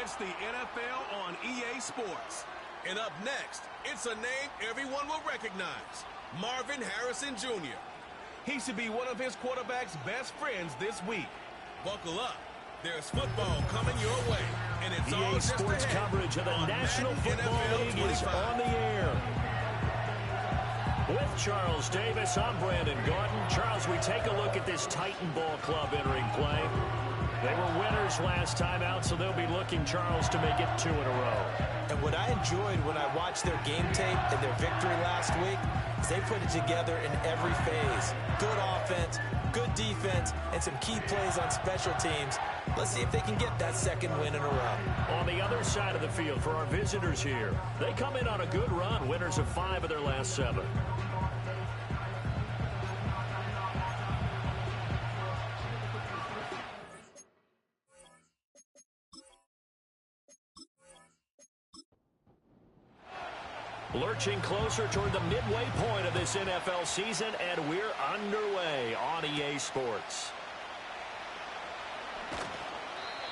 It's the NFL on EA Sports. And up next, it's a name everyone will recognize. Marvin Harrison Jr. He should be one of his quarterback's best friends this week. Buckle up. There's football coming your way. And it's all EA just Sports ahead coverage of the National Madden Football NFL League 25. is on the air. With Charles Davis, I'm Brandon Gaudin. Charles, we take a look at this Titan Ball Club entering play. They were winners last time out, so they'll be looking, Charles, to make it 2 in a row. And what I enjoyed when I watched their game tape and their victory last week is they put it together in every phase. Good offense, good defense, and some key plays on special teams. Let's see if they can get that second win in a row. On the other side of the field for our visitors here, they come in on a good run, winners of 5 of their last 7. Lurching closer toward the midway point of this NFL season, and we're underway on EA Sports.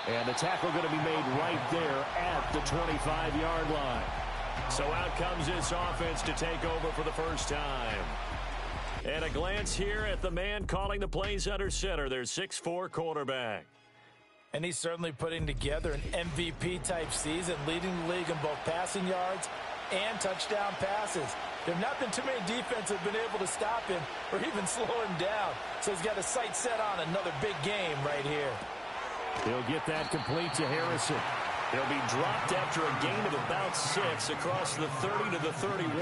And the tackle going to be made right there at the 25-yard line. So out comes this offense to take over for the first time. And a glance here at the man calling the plays under center, their 6'4" quarterback. And he's certainly putting together an MVP-type season, leading the league in both passing yards and touchdown passes. There have not been too many defenses that have been able to stop him or even slow him down. So he's got a sight set on another big game right here. He'll get that complete to Harrison. He'll be dropped after a gain of about 6 across the 30 to the 31.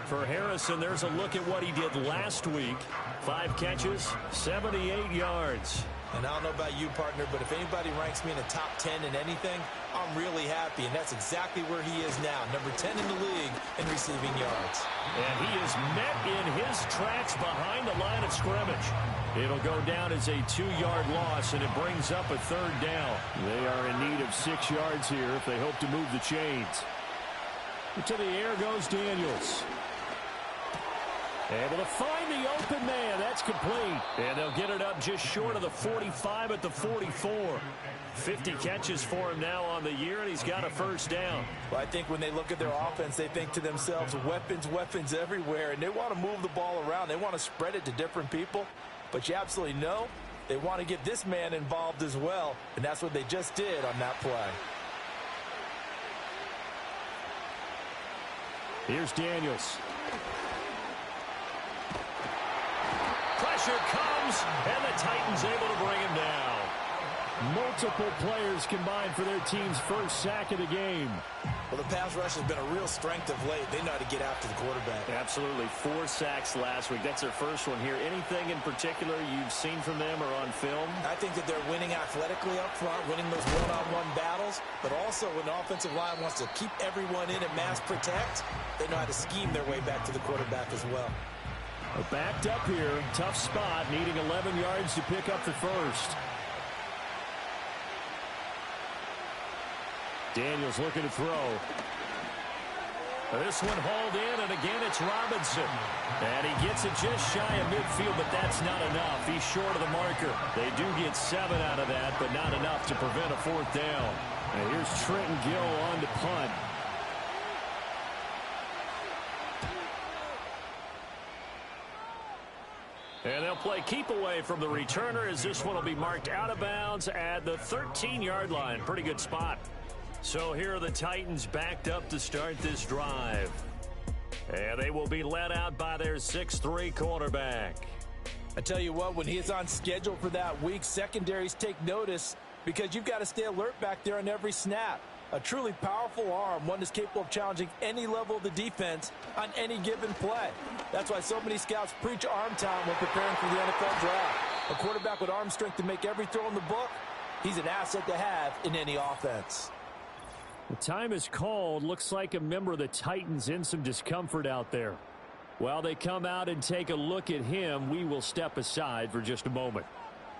For Harrison, there's a look at what he did last week. 5 catches, 78 yards. And I don't know about you, partner, but if anybody ranks me in the top 10 in anything, I'm really happy. And that's exactly where he is now, number 10 in the league in receiving yards. And he is met in his tracks behind the line of scrimmage. It'll go down as a 2-yard loss, and it brings up a 3rd down. They are in need of 6 yards here if they hope to move the chains. To the air goes Daniels. Able to find the open man. That's complete. And they'll get it up just short of the 45 at the 44. 50 catches for him now on the year, and he's got a 1st down. Well, I think when they look at their offense, they think to themselves, weapons, weapons everywhere, and they want to move the ball around. They want to spread it to different people. But you absolutely know they want to get this man involved as well, and that's what they just did on that play. Here's Daniels. Pressure comes, and the Titans able to bring him down. Multiple players combined for their team's 1st sack of the game. Well, the pass rush has been a real strength of late. They know how to get after the quarterback. Absolutely. 4 sacks last week. That's their 1st one here. Anything in particular you've seen from them or on film? I think that they're winning athletically up front, winning those one-on-one battles, but also when the offensive line wants to keep everyone in and mass protect, they know how to scheme their way back to the quarterback as well. Backed up here, tough spot, needing 11 yards to pick up the 1st. Daniels looking to throw. This one hauled in, and again it's Robinson. And he gets it just shy of midfield, but that's not enough. He's short of the marker. They do get 7 out of that, but not enough to prevent a 4th down. And here's Trenton Gill on to punt. And they'll play keep away from the returner as this one will be marked out of bounds at the 13-yard line. Pretty good spot. So here are the Titans backed up to start this drive. And they will be led out by their 6'3" quarterback. I tell you what, when he's on schedule for that week, secondaries take notice because you've got to stay alert back there on every snap. A truly powerful arm, one that's capable of challenging any level of the defense on any given play. That's why so many scouts preach arm talent when preparing for the NFL draft. A quarterback with arm strength to make every throw in the book, he's an asset to have in any offense. The time is called. Looks like a member of the Titans in some discomfort out there. While they come out and take a look at him, we will step aside for just a moment.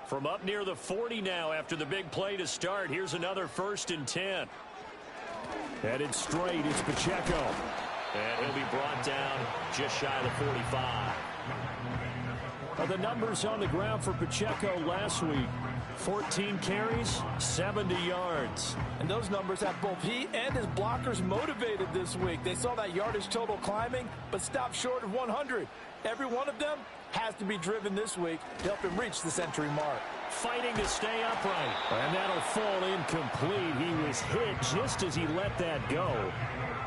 From up near the 40 now after the big play to start, here's another 1st and 10. Headed straight, it's Pacheco. And he'll be brought down just shy of the 45. Well, the numbers on the ground for Pacheco last week: 14 carries, 70 yards. And those numbers have both he and his blockers motivated this week. They saw that yardage total climbing, but stopped short of 100. Every one of them has to be driven this week to help him reach the century mark. Fighting to stay upright. And that'll fall incomplete. He was hit just as he let that go.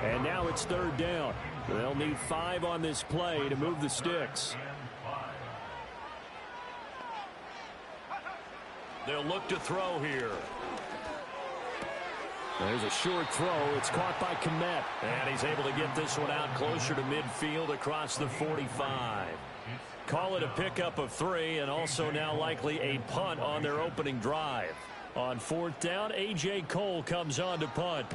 And now it's third down. They'll need 5 on this play to move the sticks. They'll look to throw here. There's a short throw. It's caught by Kmet. And he's able to get this one out closer to midfield across the 45. Call it a pickup of 3, and also now likely a punt on their opening drive. On fourth down, A.J. Cole comes on to punt.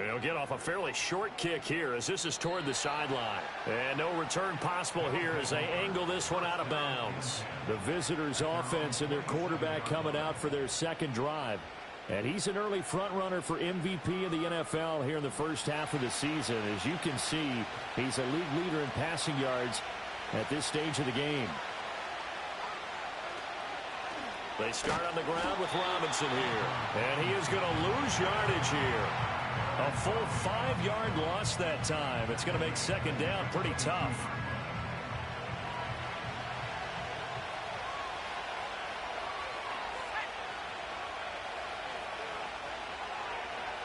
He'll get off a fairly short kick here as this is toward the sideline. And no return possible here as they angle this one out of bounds. The visitors' offense and their quarterback coming out for their second drive. And he's an early front runner for MVP in the NFL here in the first half of the season. As you can see, he's a league leader in passing yards at this stage of the game. They start on the ground with Robinson here. And he is going to lose yardage here. A full 5-yard loss that time. It's going to make second down pretty tough.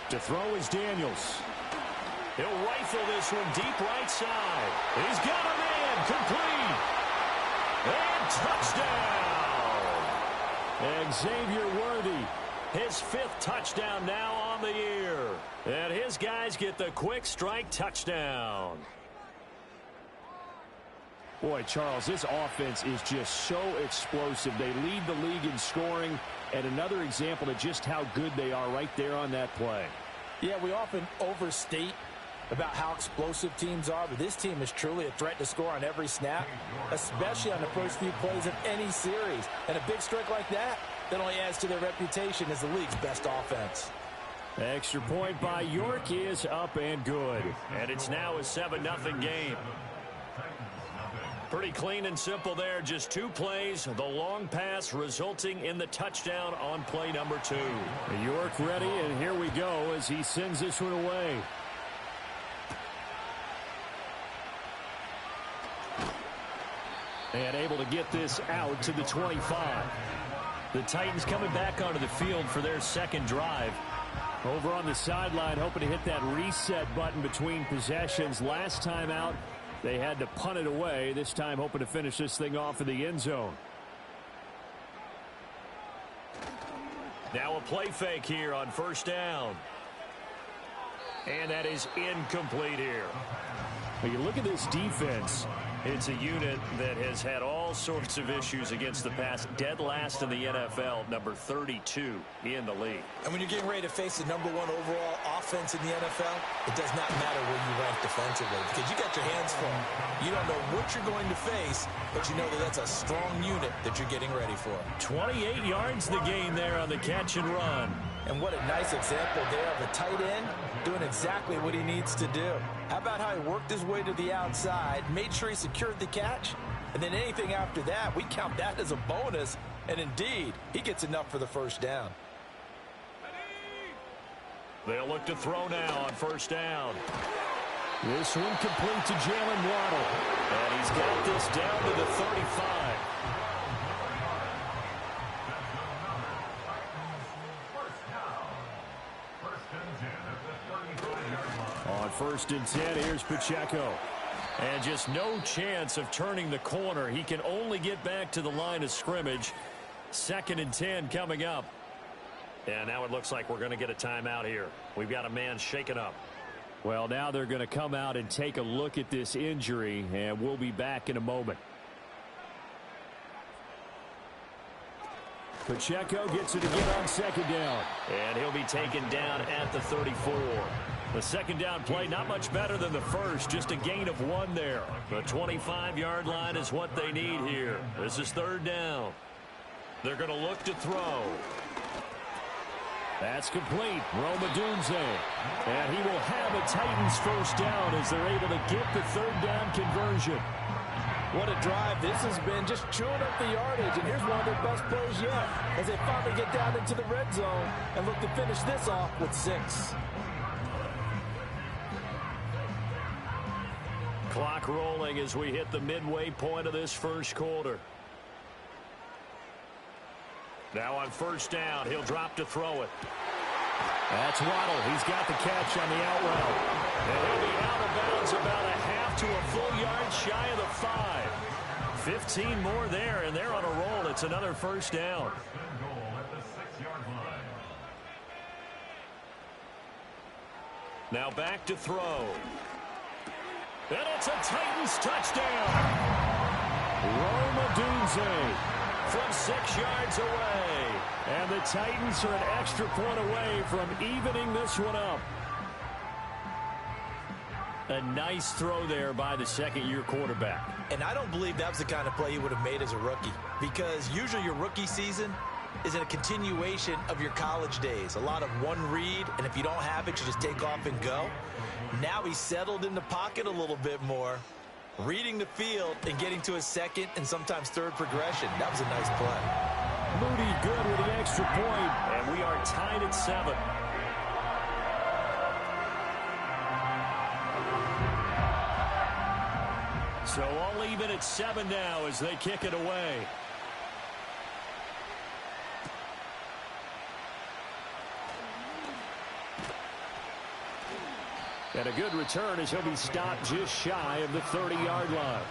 To throw is Daniels. He'll rifle this one deep right side. He's got a man complete. And touchdown. Xavier Worthy. His 5th touchdown now on the year. And his guys get the quick strike touchdown. Boy, Charles, this offense is just so explosive. They lead the league in scoring, and another example of just how good they are right there on that play. Yeah, we often overstate about how explosive teams are, but this team is truly a threat to score on every snap, especially on the first few plays of any series. And a big strike like that only adds to their reputation as the league's best offense. Extra point by York is up and good. And it's now a 7-0 game. Pretty clean and simple there. Just 2 plays. The long pass resulting in the touchdown on play number 2. York ready, and here we go as he sends this one away. And able to get this out to the 25. The Titans coming back onto the field for their second drive. Over on the sideline, hoping to hit that reset button between possessions. Last time out, they had to punt it away. This time, hoping to finish this thing off in the end zone. Now a play fake here on first down. And that is incomplete here. When you look at this defense, it's a unit that has had all sorts of issues against the pass. Dead last in the NFL, number 32 in the league. And when you're getting ready to face the number 1 overall offense in the NFL, it does not matter where you rank defensively because you got your hands full. You don't know what you're going to face, but you know that that's a strong unit that you're getting ready for. 28 yards the gain there on the catch and run. And what a nice example there of a tight end doing exactly what he needs to do. How about how he worked his way to the outside, made sure he secured the catch, and then anything after that, we count that as a bonus. And indeed, he gets enough for the first down. They'll look to throw now on first down. This one complete to Jalen Waddle. And he's got this down to the 35. On first and 10, here's Pacheco. And just no chance of turning the corner. He can only get back to the line of scrimmage. Second and 10 coming up. And now it looks like we're going to get a timeout here. We've got a man shaken up. Well, now they're going to come out and take a look at this injury, and we'll be back in a moment. Pacheco gets it again on second down. And he'll be taken down at the 34. The second down play not much better than the first, just a gain of 1 there. The 25-yard line is what they need here. This is third down. They're going to look to throw. That's complete. Roma Dunze. And he will have a Titans first down as they're able to get the third down conversion. What a drive this has been, just chewing up the yardage. And here's one of their best plays yet as they finally get down into the red zone and look to finish this off with 6. Clock rolling as we hit the midway point of this first quarter. Now on first down, he'll drop to throw it. That's Waddle. He's got the catch on the out route. And he'll be out of bounds about a half to a full yard shy of the 5. 15 more there, and they're on a roll. It's another first down. Now back to throw. And it's a Titans touchdown. Rome Odunze from 6 yards away. And the Titans are an extra point away from evening this one up. A nice throw there by the second-year quarterback. And I don't believe that was the kind of play he would have made as a rookie, because usually your rookie season is in a continuation of your college days. A lot of one read, and if you don't have it, you just take off and go. Now he's settled in the pocket a little bit more, reading the field and getting to his second and sometimes third progression. That was a nice play. Moody good with the extra point, and we are tied at 7. So all even at 7 now as they kick it away. And a good return as he'll be stopped just shy of the 30-yard line.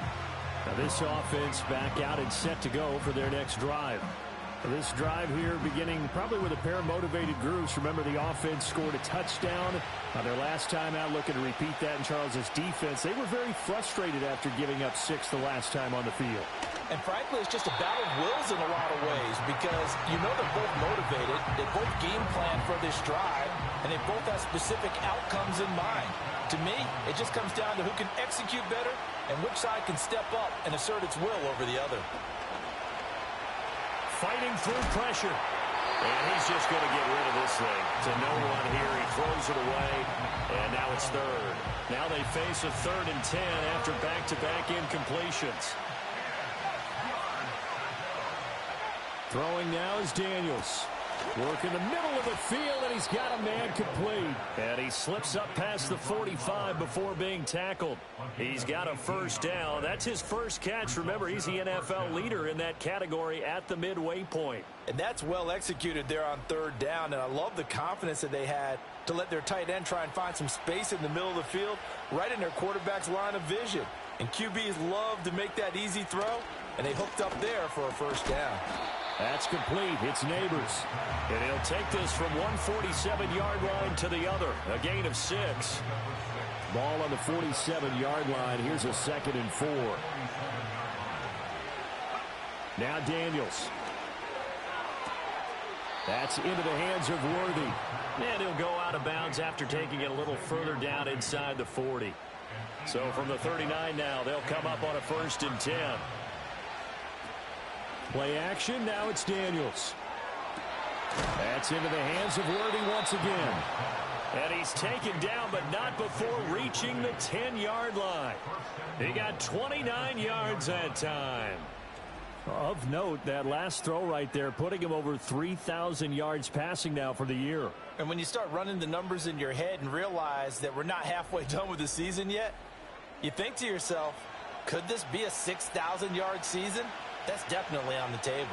Now this offense back out and set to go for their next drive. This drive here beginning probably with a pair of motivated groups. Remember, the offense scored a touchdown on their last time out, looking to repeat that in Charles's defense. They were very frustrated after giving up 6 the last time on the field. And frankly, it's just a battle of wills in a lot of ways, because you know they're both motivated, they both game plan for this drive, and they both have specific outcomes in mind. To me, it just comes down to who can execute better and which side can step up and assert its will over the other. Fighting through pressure. And he's just going to get rid of this thing to no one here. He throws it away, and now it's third. Now they face a 3rd and 10 after back-to-back incompletions. Throwing now is Daniels. Work in the middle of the field, and he's got a man complete. And he slips up past the 45 before being tackled. He's got a first down. That's his first catch. Remember, he's the NFL leader in that category at the midway point. And that's well executed there on 3rd down, and I love the confidence that they had to let their tight end try and find some space in the middle of the field, right in their quarterback's line of vision. And QBs love to make that easy throw, and they hooked up there for a first down. That's complete. It's Neighbors. And he'll take this from 147-yard line to the other. A gain of 6. Ball on the 47-yard line. Here's a 2nd and 4. Now Daniels. That's into the hands of Worthy. And he'll go out of bounds after taking it a little further down inside the 40. So from the 39 now, they'll come up on a 1st and 10. Play action, now it's Daniels. That's into the hands of Worthy once again. And he's taken down, but not before reaching the 10-yard line. He got 29 yards that time. Of note, that last throw right there, putting him over 3,000 yards passing now for the year. And when you start running the numbers in your head and realize that we're not halfway done with the season yet, you think to yourself, could this be a 6,000-yard season? That's definitely on the table.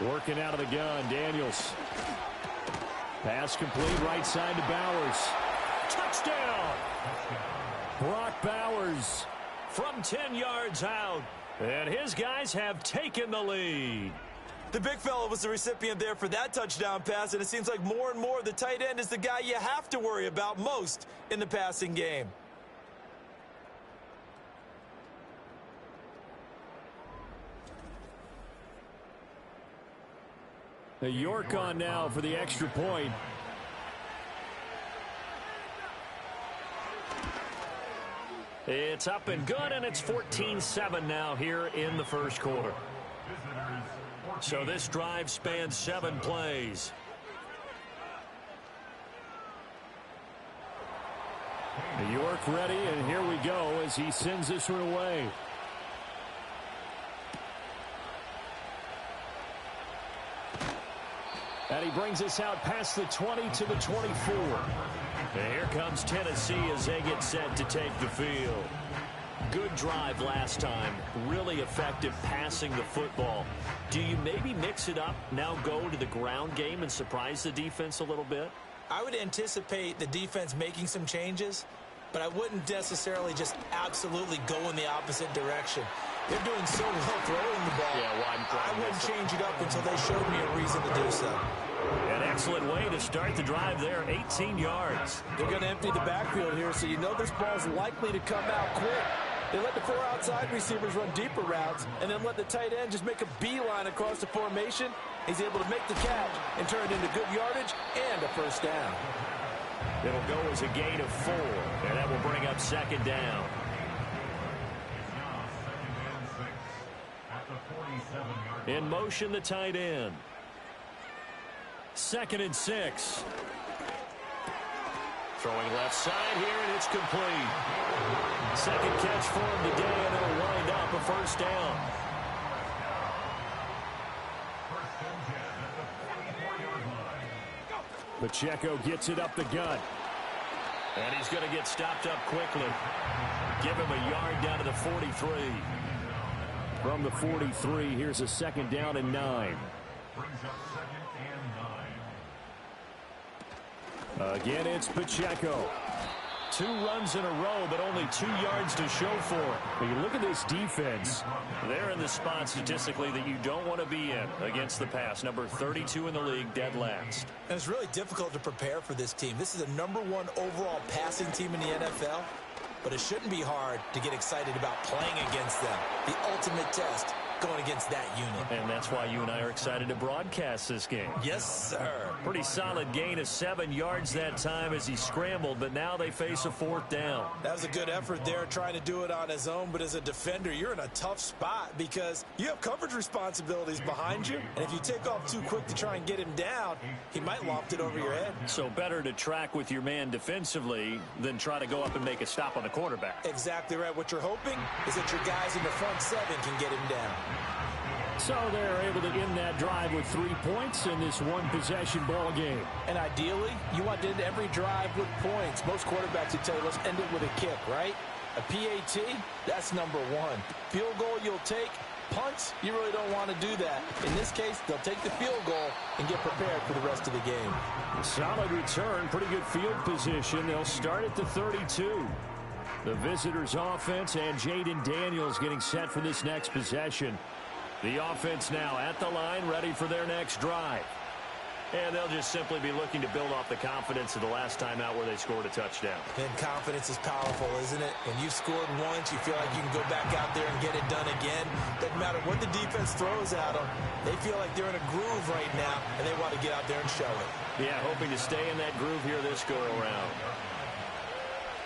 Working out of the gun, Daniels. Pass complete, right side to Bowers. Touchdown! Brock Bowers from 10 yards out. And his guys have taken the lead. The big fella was the recipient there for that touchdown pass, and it seems like more and more the tight end is the guy you have to worry about most in the passing game. The York on now for the extra point. It's up and good, and it's 14-7 now here in the first quarter. So this drive spans 7 plays. York ready, and here we go as he sends this one away. And he brings us out past the 20 to the 24. And here comes Tennessee as they get set to take the field. Good drive last time. Really effective passing the football. Do you maybe mix it up, now go to the ground game and surprise the defense a little bit? I would anticipate the defense making some changes, but I wouldn't necessarily just absolutely go in the opposite direction. They're doing so well throwing the ball. Yeah, well, I wouldn't change it up until they showed me a reason to do so. An excellent way to start the drive there, 18 yards. They're going to empty the backfield here, so you know this ball's likely to come out quick. They let the 4 outside receivers run deeper routes and then let the tight end just make a beeline across the formation. He's able to make the catch and turn it into good yardage and a first down. It'll go as a gain of 4, and that will bring up second down. In motion, the tight end. 2nd and 6. Throwing left side here, and it's complete. Second catch for him today, and it'll wind up a first down. Pacheco gets it up the gut. And he's going to get stopped up quickly. Give him a yard down to the 43. From the 43, here's a second down and 9. Again, it's Pacheco. 2 runs in a row, but only 2 yards to show for it. When you look at this defense, they're in the spot statistically that you don't want to be in against the pass. Number 32 in the league, dead last. And it's really difficult to prepare for this team. This is a number 1 overall passing team in the NFL, but it shouldn't be hard to get excited about playing against them. The ultimate test going against that unit. And that's why you and I are excited to broadcast this game. Yes, sir. Pretty solid gain of 7 yards that time as he scrambled, but now they face a 4th down. That was a good effort there trying to do it on his own, but as a defender, you're in a tough spot because you have coverage responsibilities behind you, and if you take off too quick to try and get him down, he might loft it over your head. So better to track with your man defensively than try to go up and make a stop on the quarterback. Exactly right. What you're hoping is that your guys in the front 7 can get him down. So they're able to end that drive with 3 points in this one-possession ball game. And ideally, you want to end every drive with points. Most quarterbacks would tell you, let's end it with a kick, right? A PAT, that's number 1. Field goal you'll take. Punts, you really don't want to do that. In this case, they'll take the field goal and get prepared for the rest of the game. Solid return, pretty good field position. They'll start at the 32. The visitors' offense and Jaden Daniels getting set for this next possession. The offense now at the line, ready for their next drive. And they'll just simply be looking to build off the confidence of the last time out where they scored a touchdown. And confidence is powerful, isn't it? When you've scored once, you feel like you can go back out there and get it done again. Doesn't matter what the defense throws at them. They feel like they're in a groove right now, and they want to get out there and show it. Yeah, hoping to stay in that groove here this go-around.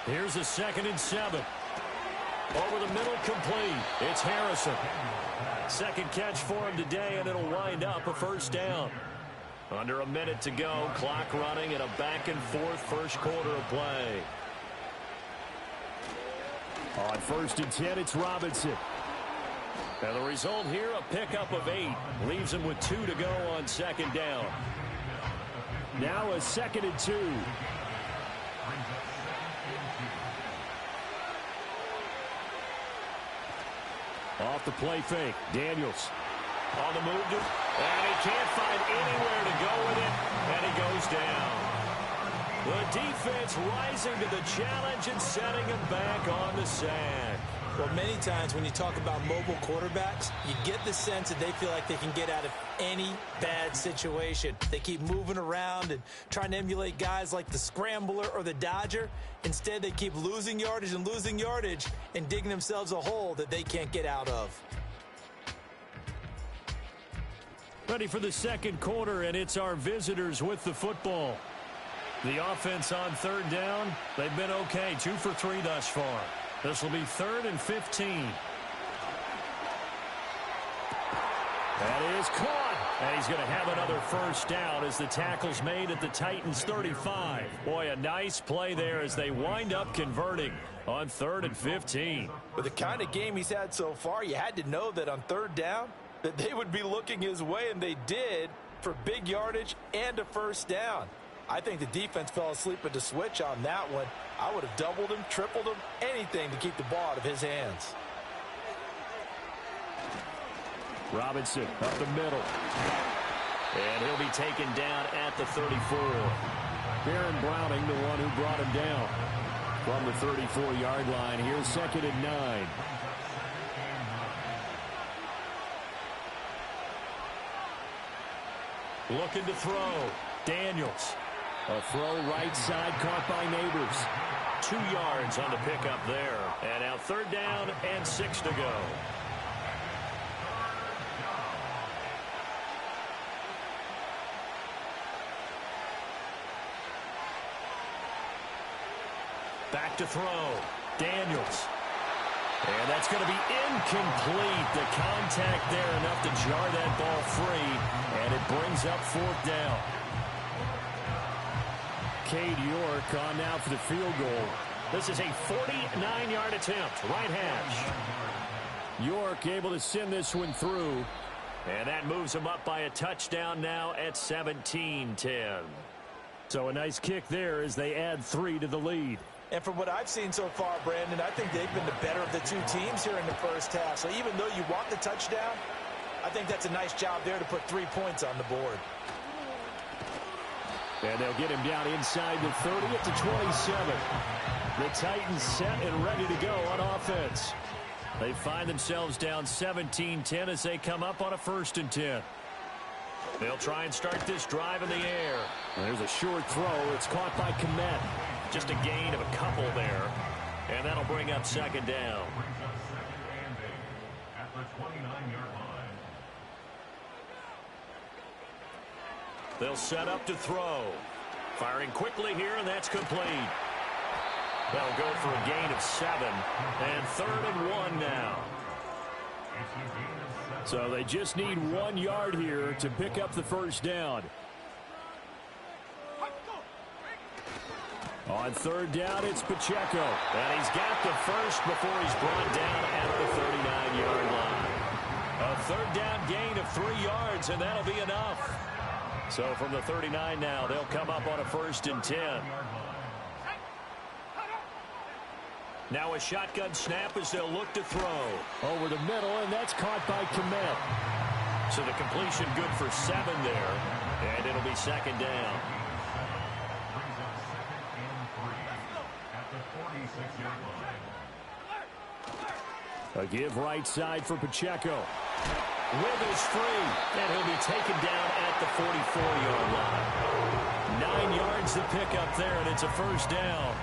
Here's a 2nd and 7. Over the middle, complete. It's Harrison. Second catch for him today, and it'll wind up a first down. Under a minute to go, clock running, and a back-and-forth first quarter of play. On 1st and 10, it's Robinson. And the result here, a pickup of 8. Leaves him with 2 to go on 2nd down. Now a 2nd and 2. Off the play fake. Daniels on the move, and he can't find anywhere to go with it, and he goes down. The defense rising to the challenge and setting him back on the sack. Well, many times when you talk about mobile quarterbacks, you get the sense that they feel like they can get out of any bad situation. They keep moving around and trying to emulate guys like the Scrambler or the Dodger. Instead, they keep losing yardage and digging themselves a hole that they can't get out of. Ready for the second quarter, and it's our visitors with the football. The offense on 3rd down, they've been okay, 2 for 3 thus far. This will be 3rd and 15. That is caught. And he's going to have another first down as the tackle's made at the Titans' 35. Boy, a nice play there as they wind up converting on 3rd and 15. With the kind of game he's had so far, you had to know that on 3rd down that they would be looking his way, and they did, for big yardage and a first down. I think the defense fell asleep at the switch on that one. I would have doubled him, tripled him, anything to keep the ball out of his hands. Robinson up the middle. And he'll be taken down at the 34. Baron Browning, the one who brought him down. From the 34-yard line, here's 2nd and 9. Looking to throw. Daniels. A throw right side caught by Neighbors. 2 yards on the pickup there. And now 3rd down and 6 to go. Back to throw. Daniels. And that's going to be incomplete. The contact there enough to jar that ball free. And it brings up 4th down. Cade York on now for the field goal. This is a 49-yard attempt. Right hash. York able to send this one through. And that moves him up by a touchdown now at 17-10. So a nice kick there as they add 3 to the lead. And from what I've seen so far, Brandon, I think they've been the better of the two teams here in the first half. So even though you want the touchdown, I think that's a nice job there to put 3 points on the board. And they'll get him down inside the 30 at the 27. The Titans set and ready to go on offense. They find themselves down 17-10 as they come up on a 1st and 10. They'll try and start this drive in the air. There's a short throw. It's caught by Kmet. Just a gain of a couple there. And that'll bring up 2nd down. They'll set up to throw. Firing quickly here, and that's complete. They'll go for a gain of 7. And 3rd and 1 now. So they just need 1 yard here to pick up the first down. On 3rd down, it's Pacheco. And he's got the first before he's brought down at the 39-yard line. A 3rd down gain of 3 yards, and that'll be enough. So from the 39 now, they'll come up on a 1st and 10. Now a shotgun snap as they'll look to throw. Over the middle, and that's caught by Kmet. So the completion good for 7 there, and it'll be 2nd down. A give right side for Pacheco. With his free, and he'll be taken down at the 44-yard line. 9 yards to pick up there, and it's a 1st down.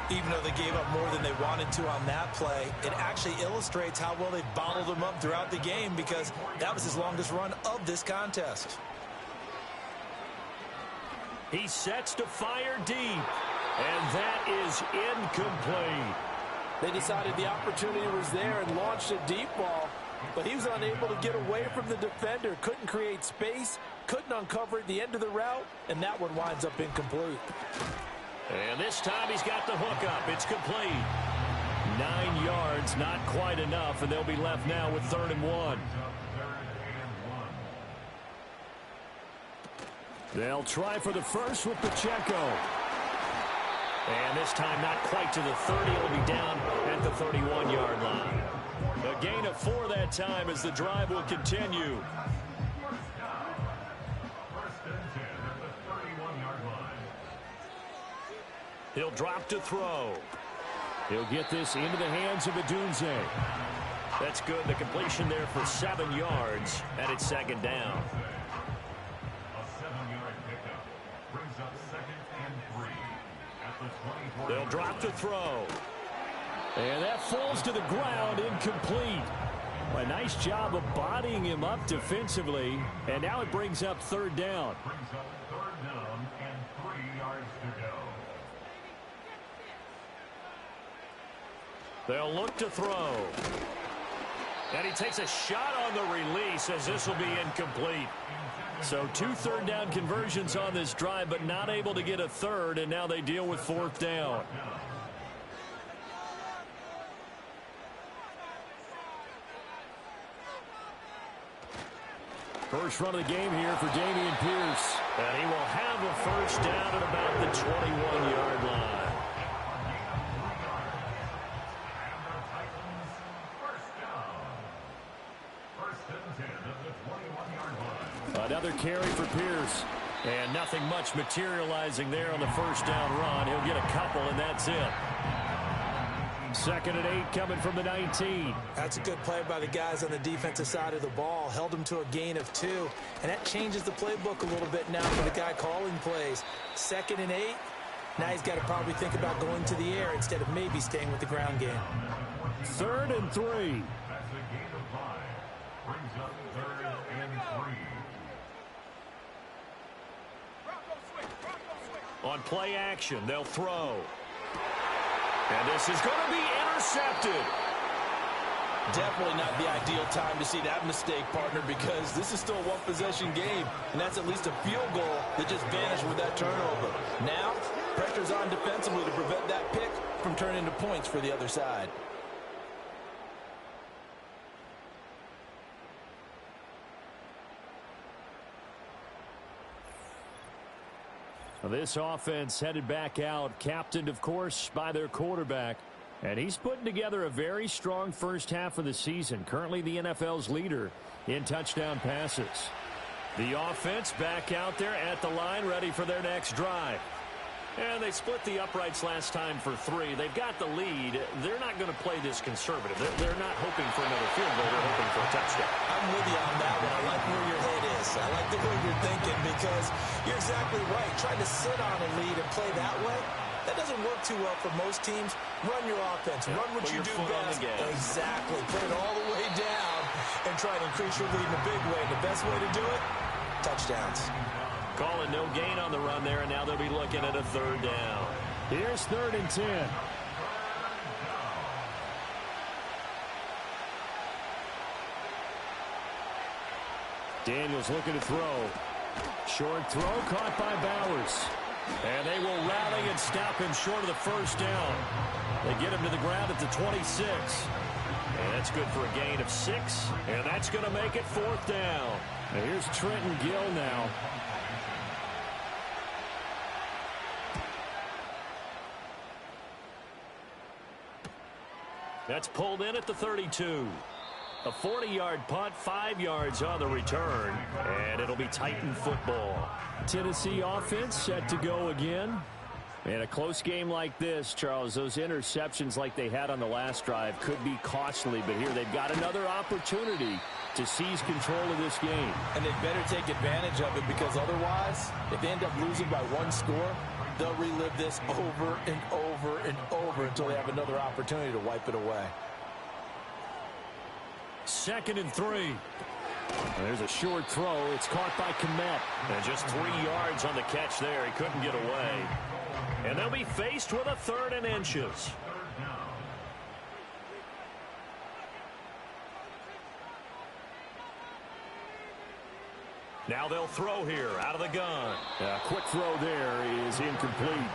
Even though they gave up more than they wanted to on that play, it actually illustrates how well they've bottled him up throughout the game, because that was his longest run of this contest. He sets to fire deep, and that is incomplete. They decided the opportunity was there and launched a deep ball, but he was unable to get away from the defender, couldn't create space, couldn't uncover at the end of the route, and that one winds up incomplete. And this time he's got the hook up. It's complete. 9 yards, not quite enough, and they'll be left now with 3rd and 1. They'll try for the first with Pacheco. And this time not quite to the 30. It'll be down at the 31-yard line. A gain of 4 that time as the drive will continue. He'll drop to throw. He'll get this into the hands of Adunze. That's good. The completion there for 7 yards, and it's 2nd down. They'll drop to throw. And that falls to the ground, incomplete. A nice job of bodying him up defensively, and now it brings up 3rd down. They'll look to throw. And he takes a shot on the release as this will be incomplete. So 2 third-down conversions on this drive, but not able to get a third, and now they deal with 4th down. First run of the game here for Dameon Pierce. And he will have a first down at about the 21-yard line. Another carry for Pierce. And nothing much materializing there on the first down run. He'll get a couple, and that's it. 2nd and 8 coming from the 19. That's a good play by the guys on the defensive side of the ball. Held him to a gain of 2. And that changes the playbook a little bit now for the guy calling plays. 2nd and 8. Now he's got to probably think about going to the air instead of maybe staying with the ground game. 3rd and 3. That's a gain of 5. Brings up 3rd and 3. On play action, they'll throw. And this is going to be intercepted. Definitely not the ideal time to see that mistake, partner, because this is still a one-possession game, and that's at least a field goal that just vanished with that turnover. Now, pressure's on defensively to prevent that pick from turning into points for the other side. This offense headed back out, captained, of course, by their quarterback. And he's putting together a very strong first half of the season. Currently the NFL's leader in touchdown passes. The offense back out there at the line, ready for their next drive. And they split the uprights last time for 3. They've got the lead. They're not going to play this conservative. They're not hoping for another field goal. They're hoping for a touchdown. I'm with you on that one. I like where your head is. I like the way you're thinking because you're exactly right. Trying to sit on a lead and play that way, that doesn't work too well for most teams. Run your offense. Run what you do best. Exactly. Put it all the way down and try to increase your lead in a big way. The best way to do it, touchdowns. Calling no gain on the run there, and now they'll be looking at a 3rd down. Here's 3rd and 10. Daniels looking to throw. Short throw caught by Bowers. And they will rally and stop him short of the first down. They get him to the ground at the 26. And that's good for a gain of 6. And that's going to make it 4th down. Now here's Trenton Gill now. That's pulled in at the 32. A 40-yard punt, 5 yards on the return, and it'll be Titan football. Tennessee offense set to go again. In a close game like this, Charles, those interceptions like they had on the last drive could be costly, but here they've got another opportunity to seize control of this game. And they better take advantage of it because otherwise, if they end up losing by 1 score, they'll relive this over and over and over until they have another opportunity to wipe it away. 2nd and 3. There's a short throw. It's caught by Kmet. And just 3 yards on the catch there. He couldn't get away. And they'll be faced with a 3rd and inches. Now they'll throw here out of the gun. A quick throw there is incomplete.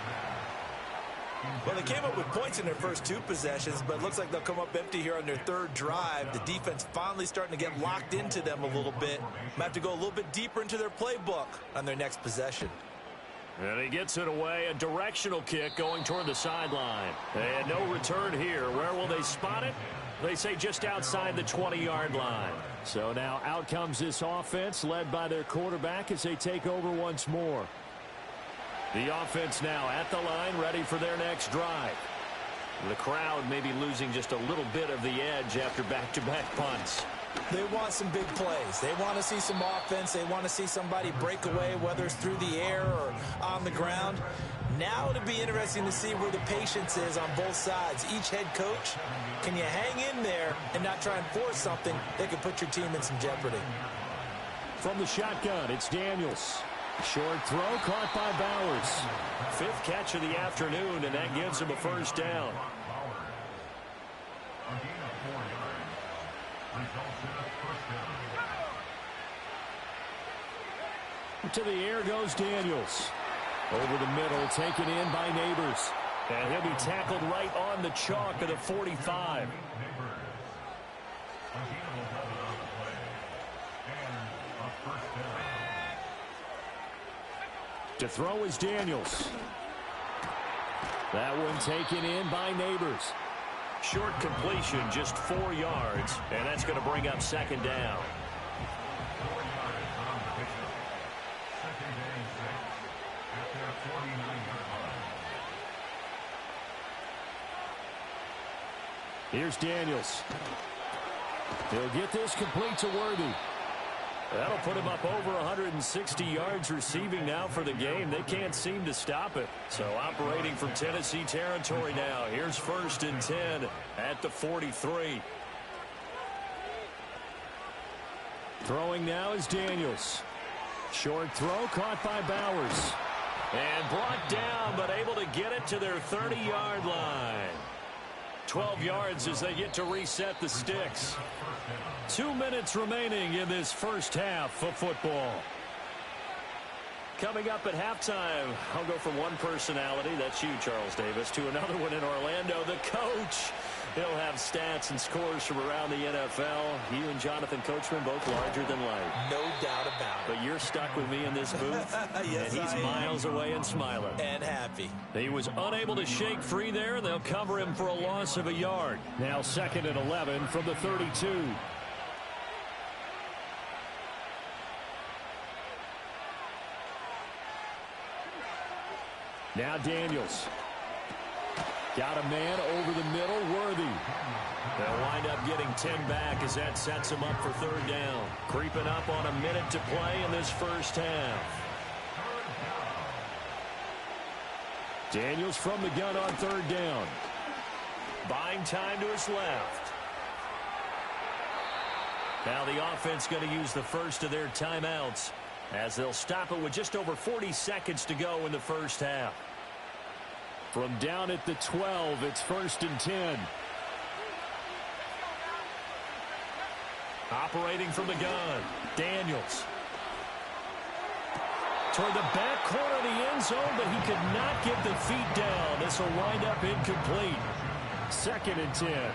Well, they came up with points in their first 2 possessions, but it looks like they'll come up empty here on their 3rd drive. The defense finally starting to get locked into them a little bit. Might have to go a little bit deeper into their playbook on their next possession. And he gets it away. A directional kick going toward the sideline. And no return here. Where will they spot it? They say just outside the 20-yard line. So now out comes this offense led by their quarterback as they take over once more. The offense now at the line, ready for their next drive. The crowd may be losing just a little bit of the edge after back-to-back punts. They want some big plays. They want to see some offense. They want to see somebody break away, whether it's through the air or on the ground. Now it'll be interesting to see where the patience is on both sides. Each head coach, can you hang in there and not try and force something that could put your team in some jeopardy? From the shotgun, it's Daniels. Short throw caught by Bowers. 5th catch of the afternoon, and that gives him a first down. To the air goes Daniels. Over the middle, taken in by Neighbors. And he'll be tackled right on the chalk of the 45. To throw is Daniels. That one taken in by Neighbors. Short completion, just 4 yards, and that's going to bring up second down. Here's Daniels. He'll get this complete to Worthy. That'll put him up over 160 yards receiving now for the game. They can't seem to stop it. So operating from Tennessee territory now. Here's 1st and 10 at the 43. Throwing now is Daniels. Short throw caught by Bowers. And brought down, but able to get it to their 30-yard line. 12 yards as they get to reset the sticks. 2 minutes remaining in this first half of football. Coming up at halftime, I'll go from one personality, that's you, Charles Davis, to another one in Orlando, the coach. He'll have stats and scores from around the NFL. You and Jonathan Coachman both larger than life. No doubt about it. But you're stuck with me in this booth, yes, and he's miles away and smiling. And happy. He was unable to shake free there, and they'll cover him for a loss of a yard. Now 2nd and 11 from the 32. Now Daniels. Got a man over the middle, Worthy. They'll wind up getting 10 back as that sets him up for 3rd down. Creeping up on a minute to play in this first half. Daniels from the gun on 3rd down. Buying time to his left. Now the offense going to use the first of their timeouts as they'll stop it with just over 40 seconds to go in the first half. From down at the 12, it's 1st and 10. Operating from the gun, Daniels. Toward the back corner of the end zone, but he could not get the feet down. This will wind up incomplete. 2nd and 10.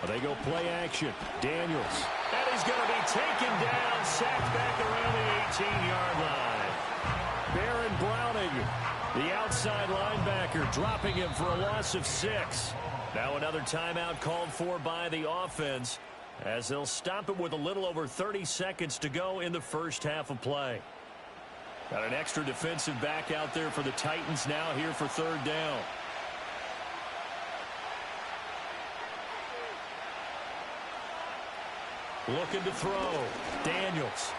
They go play action. Daniels. And he's going to be taken down, sacked back around the 18-yard line. Baron Browning, the outside linebacker, dropping him for a loss of 6. Now another timeout called for by the offense as they'll stop it with a little over 30 seconds to go in the first half of play. Got an extra defensive back out there for the Titans now here for 3rd down. Looking to throw. Daniels.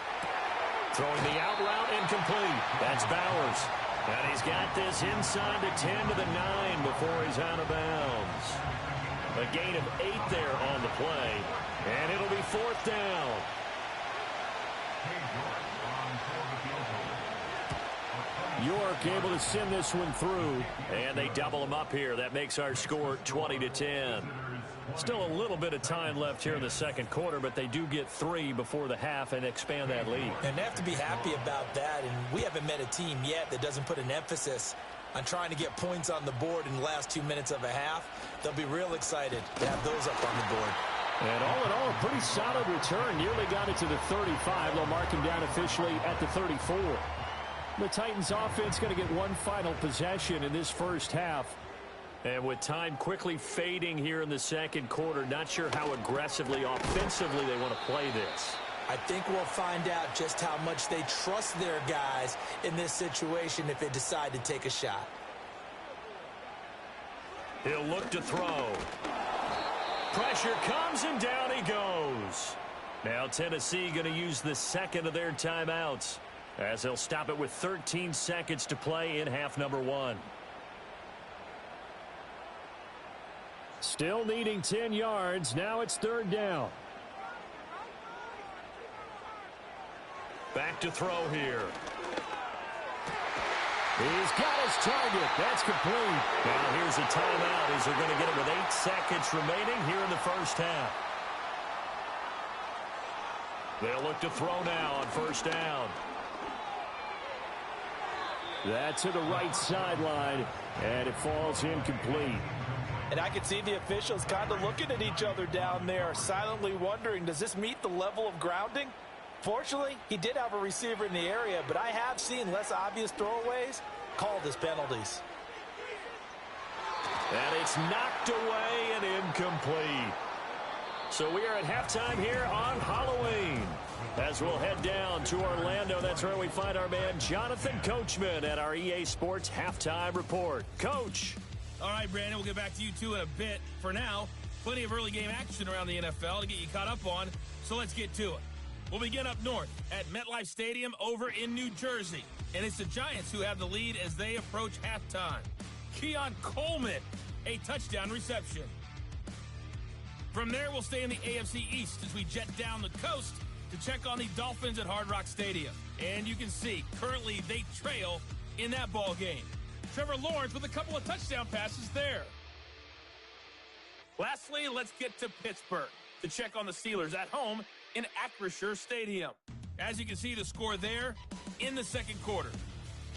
Throwing the out route incomplete. That's Bowers. And he's got this inside the 10 to the 9 before he's out of bounds. A gain of 8 there on the play. And it'll be 4th down. York able to send this one through. And they double him up here. That makes our score 20-10. Still a little bit of time left here in the second quarter, but they do get 3 before the half and expand that lead. And they have to be happy about that, and we haven't met a team yet that doesn't put an emphasis on trying to get points on the board in the last 2 minutes of a half. They'll be real excited to have those up on the board. And all in all, a pretty solid return. Nearly got it to the 35. They'll mark him down officially at the 34. The Titans offense going to get one final possession in this first half. And with time quickly fading here in the second quarter, not sure how aggressively, offensively they want to play this. I think we'll find out just how much they trust their guys in this situation if they decide to take a shot. He'll look to throw. Pressure comes and down he goes. Now Tennessee going to use the second of their timeouts as they'll stop it with 13 seconds to play in half number 1. Still needing 10 yards. Now it's 3rd down. Back to throw here. He's got his target. That's complete. Now here's a timeout as they're going to get it with 8 seconds remaining here in the first half. They'll look to throw now on first down. That's to the right sideline, and it falls incomplete. And I can see the officials kind of looking at each other down there, silently wondering, does this meet the level of grounding? Fortunately, he did have a receiver in the area, but I have seen less obvious throwaways called as penalties. And it's knocked away and incomplete. So we are at halftime here on Halloween. As we'll head down to Orlando, that's where we find our man Jonathan Coachman at our EA Sports Halftime Report. Coach. All right, Brandon, we'll get back to you two in a bit. For now, plenty of early game action around the NFL to get you caught up on, so let's get to it. We'll begin up north at MetLife Stadium over in New Jersey. And it's the Giants who have the lead as they approach halftime. Keon Coleman, a touchdown reception. From there, we'll stay in the AFC East as we jet down the coast to check on the Dolphins at Hard Rock Stadium. And you can see, currently they trail in that ball game. Trevor Lawrence with a couple of touchdown passes there. Lastly, let's get to Pittsburgh to check on the Steelers at home in Acrisure Stadium. As you can see, the score there in the second quarter.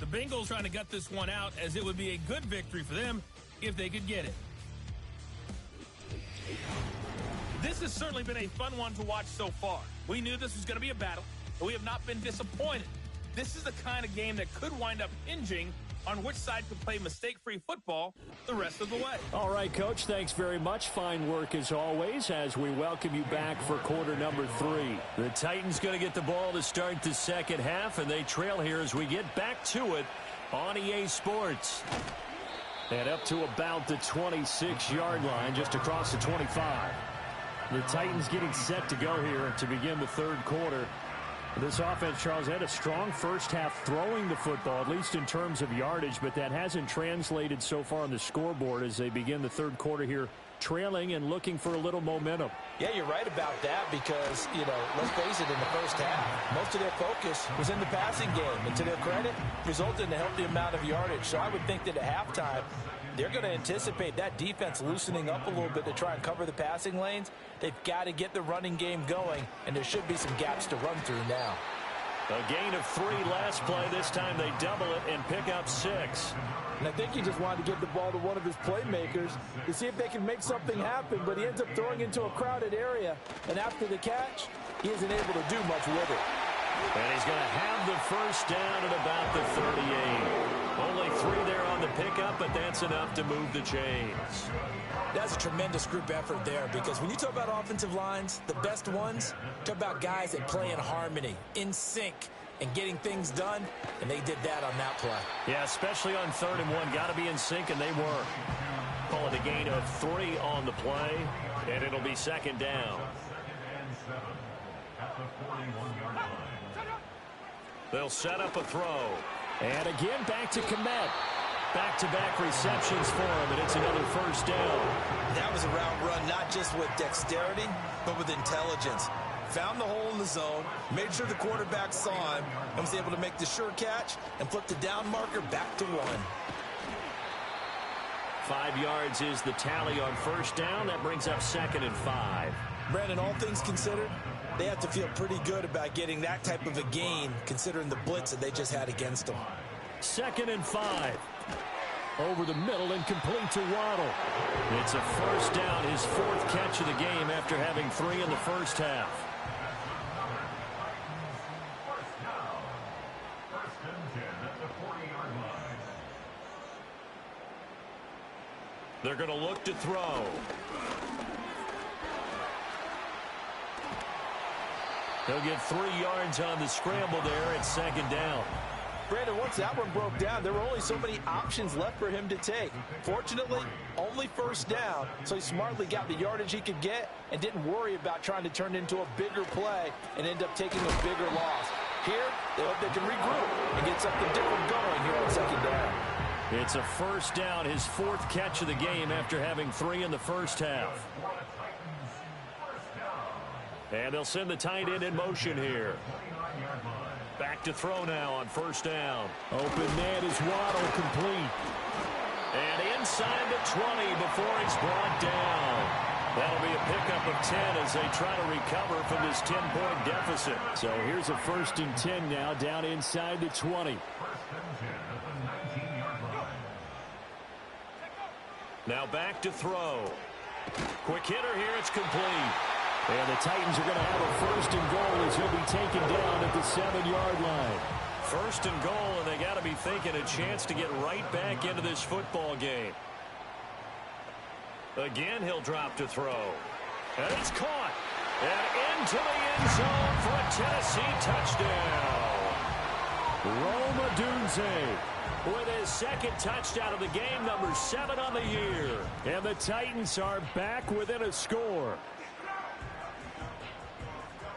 The Bengals trying to gut this one out, as it would be a good victory for them if they could get it. This has certainly been a fun one to watch so far. We knew this was going to be a battle, but we have not been disappointed. This is the kind of game that could wind up hinging on which side could play mistake-free football the rest of the way. All right, Coach, thanks very much. Fine work as always as we welcome you back for quarter number 3. The Titans going to get the ball to start the second half, and they trail here as we get back to it on EA Sports. And up to about the 26-yard line, just across the 25. The Titans getting set to go here to begin the third quarter. This offense, Charles, had a strong first half throwing the football, at least in terms of yardage, but that hasn't translated so far on the scoreboard as they begin the third quarter here, trailing and looking for a little momentum. Yeah, you're right about that because, let's face it, in the first half, most of their focus was in the passing game. And to their credit, resulted in a healthy amount of yardage. So I would think that at halftime, they're going to anticipate that defense loosening up a little bit to try and cover the passing lanes. They've got to get the running game going, and there should be some gaps to run through now. A gain of 3 last play. This time they double it and pick up 6. And I think he just wanted to get the ball to one of his playmakers to see if they can make something happen, but he ends up throwing into a crowded area, and after the catch, he isn't able to do much with it. And he's going to have the first down at about the 38. Only 3 there on the pickup, but that's enough to move the chains. That's a tremendous group effort there because when you talk about offensive lines, the best ones, talk about guys that play in harmony, in sync, and getting things done, and they did that on that play. Yeah, especially on 3rd and 1. Got to be in sync, and they were. Call it a gain of 3 on the play, and it'll be second down. They'll set up a throw. And again, back to Komet. Back-to-back receptions for him, and it's another first down. That was a route run, not just with dexterity, but with intelligence. Found the hole in the zone, made sure the quarterback saw him, and was able to make the sure catch and flip the down marker back to 1. 5 yards is the tally on first down. That brings up 2nd and 5. Brandon, all things considered, they have to feel pretty good about getting that type of a gain, considering the blitz that they just had against them. 2nd and 5. Over the middle and complete to Waddle. It's a first down, his 4th catch of the game after having 3 in the first half. First and 10 at the 40-yard line. They're going to look to throw. He'll get 3 yards on the scramble there at 2nd down. Brandon, once that one broke down, there were only so many options left for him to take. Fortunately, only first down, so he smartly got the yardage he could get and didn't worry about trying to turn it into a bigger play and end up taking a bigger loss. Here, they hope they can regroup and get something different going here on 2nd down. It's a first down, his 4th catch of the game after having 3 in the first half. And they'll send the tight end in motion here. Back to throw now on first down. Open man is Waddle, complete. And inside the 20 before he's brought down. That'll be a pickup of 10 as they try to recover from this 10-point deficit. So here's a 1st and 10 now down inside the 20. Now back to throw. Quick hitter here. It's complete. And the Titans are going to have a 1st and goal as he'll be taken down at the 7-yard line. 1st and goal, and they got to be thinking a chance to get right back into this football game. Again, he'll drop to throw. And it's caught. And into the end zone for a Tennessee touchdown. Rome Odunze with his 2nd touchdown of the game, number 7 on the year. And the Titans are back within a score.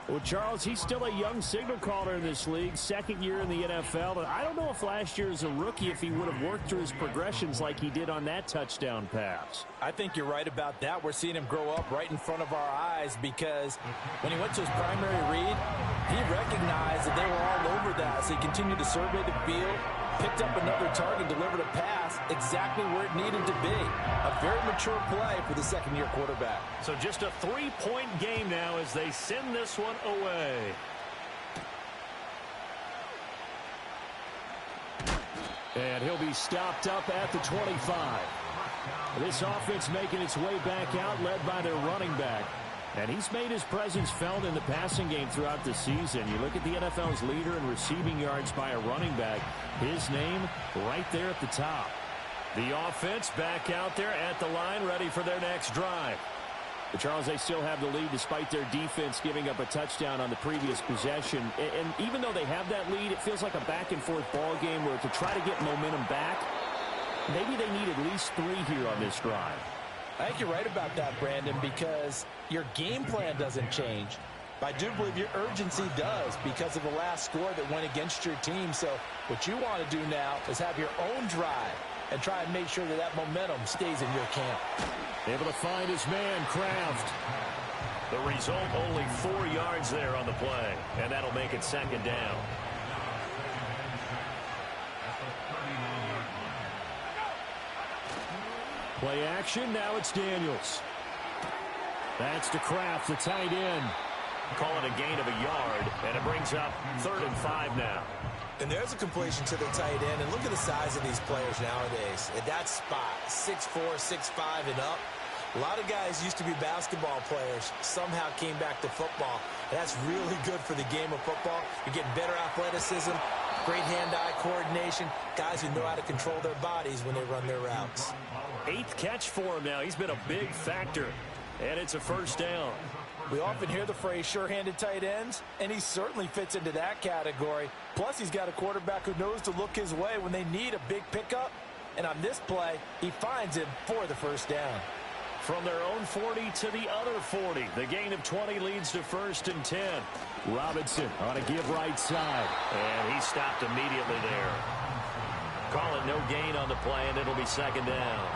Well, Charles, he's still a young signal caller in this league, 2nd year in the NFL. But I don't know if last year as a rookie, if he would have worked through his progressions like he did on that touchdown pass. I think you're right about that. We're seeing him grow up right in front of our eyes because when he went to his primary read, he recognized that they were all over that. So he continued to survey the field, picked up another target, delivered a pass exactly where it needed to be. A very mature play for the 2nd-year quarterback. So just a 3-point game now as they send this one away. And he'll be stopped up at the 25. This offense making its way back out, led by their running back. And he's made his presence felt in the passing game throughout the season. You look at the NFL's leader in receiving yards by a running back. His name right there at the top. The offense back out there at the line, ready for their next drive. But Charles, they still have the lead despite their defense giving up a touchdown on the previous possession. And even though they have that lead, it feels like a back-and-forth ball game where to try to get momentum back, maybe they need at least 3 here on this drive. I think you're right about that, Brandon, because your game plan doesn't change. But I do believe your urgency does because of the last score that went against your team. So what you want to do now is have your own drive and try and make sure that that momentum stays in your camp. Able to find his man, Kraft. The result, only 4 yards there on the play, and that'll make it 2nd down. Play action, now it's Daniels. That's to Kraft, the tight end. Call it a gain of a yard, and it brings up 3rd and 5 now. And there's a completion to the tight end. And look at the size of these players nowadays. At that spot, 6'4", 6'5", and up. A lot of guys used to be basketball players, somehow came back to football. And that's really good for the game of football. You're getting better athleticism, great hand-eye coordination, guys who know how to control their bodies when they run their routes. 8th catch for him now. He's been a big factor. And it's a 1st down. We often hear the phrase sure-handed tight ends, and he certainly fits into that category. Plus, he's got a quarterback who knows to look his way when they need a big pickup. And on this play, he finds him for the 1st down. From their own 40 to the other 40. The gain of 20 leads to 1st and 10. Robinson on a give right side. And he stopped immediately there. Call it no gain on the play, and it'll be 2nd down.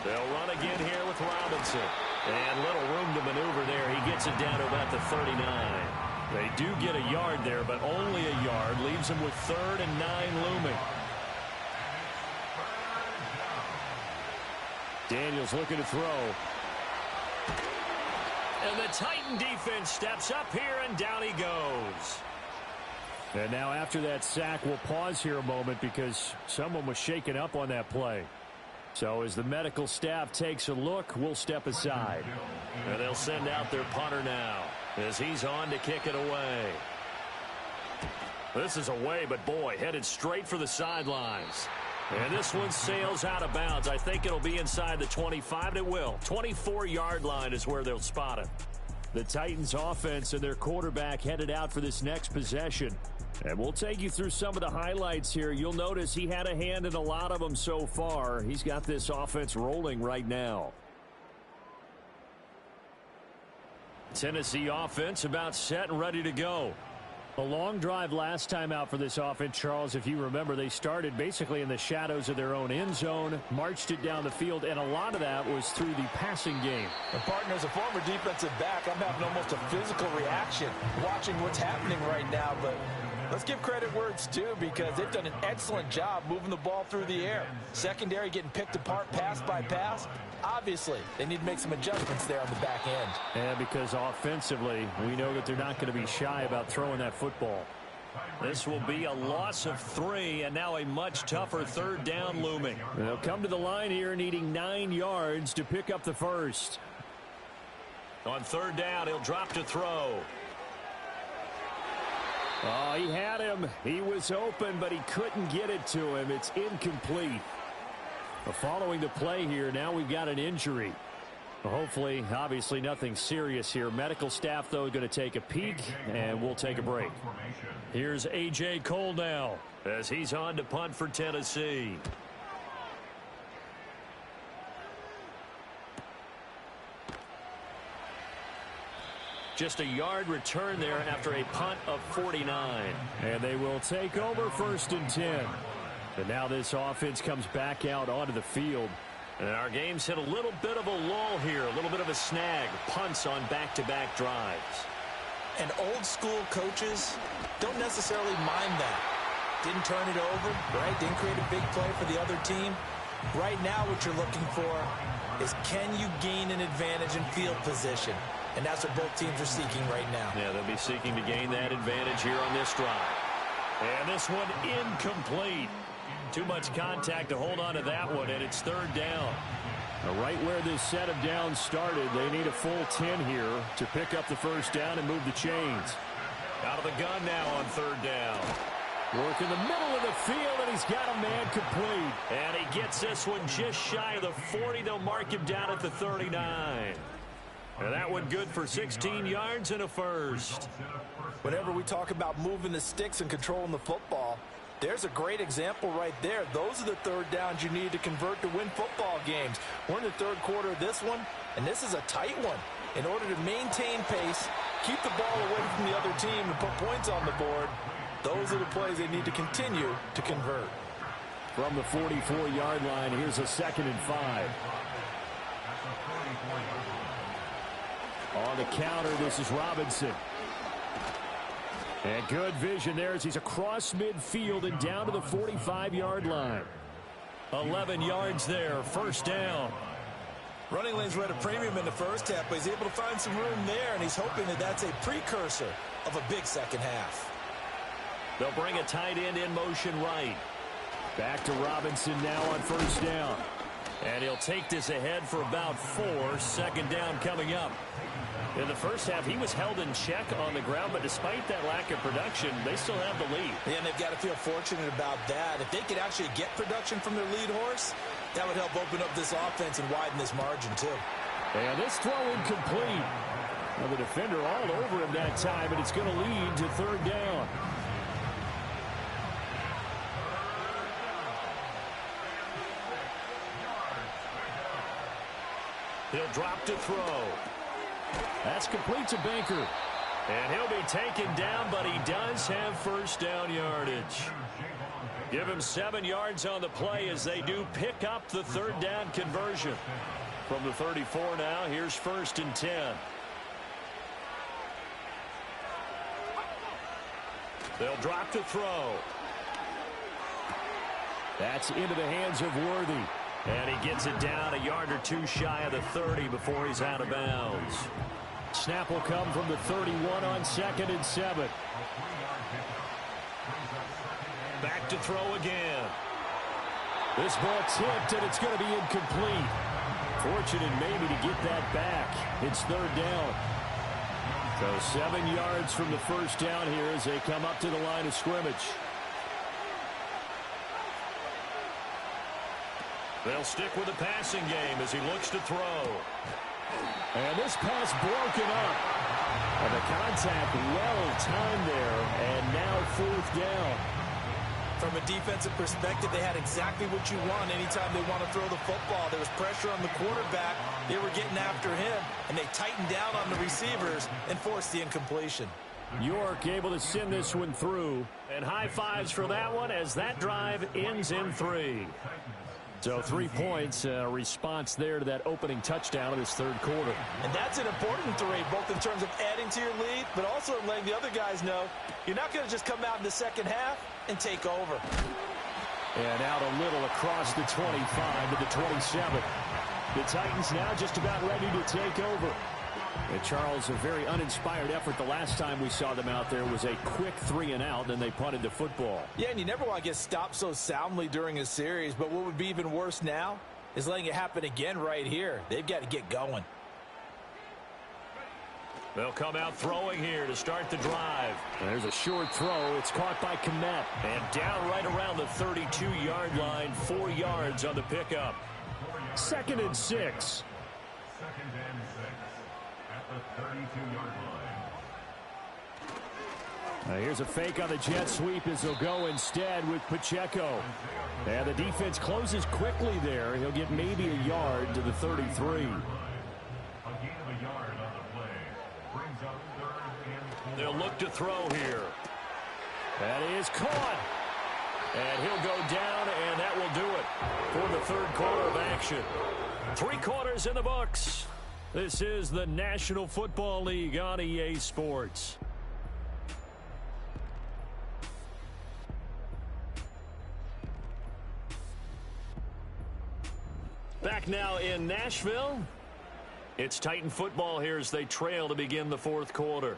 They'll run again here with Robinson. And little room to maneuver there. He gets it down to about the 39. They do get a yard there, but only a yard. Leaves them with 3rd and 9 looming. Daniels looking to throw. And the Titan defense steps up here, and down he goes. And now after that sack, we'll pause here a moment because someone was shaken up on that play. So as the medical staff takes a look, we'll step aside. And they'll send out their punter now as he's on to kick it away. This is away, but boy, headed straight for the sidelines. And this one sails out of bounds. I think it'll be inside the 25. It will. 24-yard line is where they'll spot it. The Titans offense and their quarterback headed out for this next possession. And we'll take you through some of the highlights here. You'll notice he had a hand in a lot of them so far. He's got this offense rolling right now. Tennessee offense about set and ready to go. A long drive last time out for this offense, Charles. If you remember, they started basically in the shadows of their own end zone, marched it down the field, and a lot of that was through the passing game. And partner, as a former defensive back, I'm having almost a physical reaction watching what's happening right now. But let's give credit where it's due, because they've done an excellent job moving the ball through the air. Secondary getting picked apart pass by pass. Obviously, they need to make some adjustments there on the back end. And because offensively, we know that they're not going to be shy about throwing that football. This will be a loss of 3, and now a much tougher third down looming. They'll come to the line here needing 9 yards to pick up the first. On third down, he'll drop to throw. Oh, he had him. He was open, but he couldn't get it to him. It's incomplete. Following the play here, now we've got an injury. Hopefully, obviously nothing serious here. Medical staff, though, going to take a peek, and we'll take a break. Here's A.J. Cole now as he's on to punt for Tennessee. Just a yard return there after a punt of 49. And they will take over 1st and 10. And now this offense comes back out onto the field. And our game's hit a little bit of a lull here, a little bit of a snag. Punts on back-to-back drives. And old-school coaches don't necessarily mind that. Didn't turn it over, right? Didn't create a big play for the other team. Right now what you're looking for is, can you gain an advantage in field position? And that's what both teams are seeking right now. Yeah, they'll be seeking to gain that advantage here on this drive. And this one incomplete. Too much contact to hold on to that one, and it's third down. Right where this set of downs started, they need a full 10 here to pick up the first down and move the chains. Out of the gun now on third down. Work in the middle of the field, and he's got a man complete. And he gets this one just shy of the 40. They'll mark him down at the 39. And that one good for 16 yards and a first. Whenever we talk about moving the sticks and controlling the football, there's a great example right there. Those are the third downs you need to convert to win football games. We're in the third quarter of this one, and this is a tight one. In order to maintain pace, keep the ball away from the other team, and put points on the board, those are the plays they need to continue to convert. From the 44-yard line, here's a 2nd and 5. On the counter, this is Robinson. And good vision there as he's across midfield and down to the 45-yard line. 11 yards there, first down. Running lanes were at a premium in the first half, but he's able to find some room there, and he's hoping that that's a precursor of a big second half. They'll bring a tight end in motion right. Back to Robinson now on first down. And he'll take this ahead for about 4. 2nd down coming up. In the first half, he was held in check on the ground, but despite that lack of production, they still have the lead. Yeah, and they've got to feel fortunate about that. If they could actually get production from their lead horse, that would help open up this offense and widen this margin, too. And this throw incomplete. Well, the defender all over him that time, and it's going to lead to third down. He'll drop to throw. That's complete to Baker. And he'll be taken down, but he does have first down yardage. Give him 7 yards on the play as they do pick up the third down conversion. From the 34 now, here's 1st and 10. They'll drop to throw. That's into the hands of Worthy. And he gets it down a yard or 2 shy of the 30 before he's out of bounds. Snap will come from the 31 on 2nd and 7. Back to throw again. This ball tipped, and it's going to be incomplete. Fortunate maybe to get that back. It's third down. So 7 yards from the first down here as they come up to the line of scrimmage. They'll stick with the passing game as he looks to throw. And this pass broken up. And the contact well timed there, and now 4th down. From a defensive perspective, they had exactly what you want anytime they want to throw the football. There was pressure on the quarterback. They were getting after him, and they tightened down on the receivers and forced the incompletion. York able to send this one through. And high fives for that one as that drive ends in 3. So 3 points, response there to that opening touchdown of this third quarter. And that's an important 3, both in terms of adding to your lead, but also letting the other guys know you're not going to just come out in the second half and take over. And out a little across the 25 to the 27. The Titans now just about ready to take over. And Charles, a very uninspired effort the last time we saw them out there was a quick 3 and out, then they punted the football. Yeah, and you never want to get stopped so soundly during a series, but what would be even worse now is letting it happen again right here. They've got to get going. They'll come out throwing here to start the drive. There's a short throw. It's caught by Kmet. And down right around the 32-yard line, 4 yards on the pickup. 2nd and 6. 2nd and 6 at the 32-yard line. Here's a fake on the jet sweep as he'll go instead with Pacheco. And the defense closes quickly there. He'll get maybe a yard to the 33. A gain of a yard on the play. Brings up 3rd and 4. They'll look to throw here. That is caught. And he'll go down, and that will do it for the third quarter of action. 3 quarters in the books. This is the National Football League on EA Sports. Back now in Nashville. It's Titan football here as they trail to begin the fourth quarter.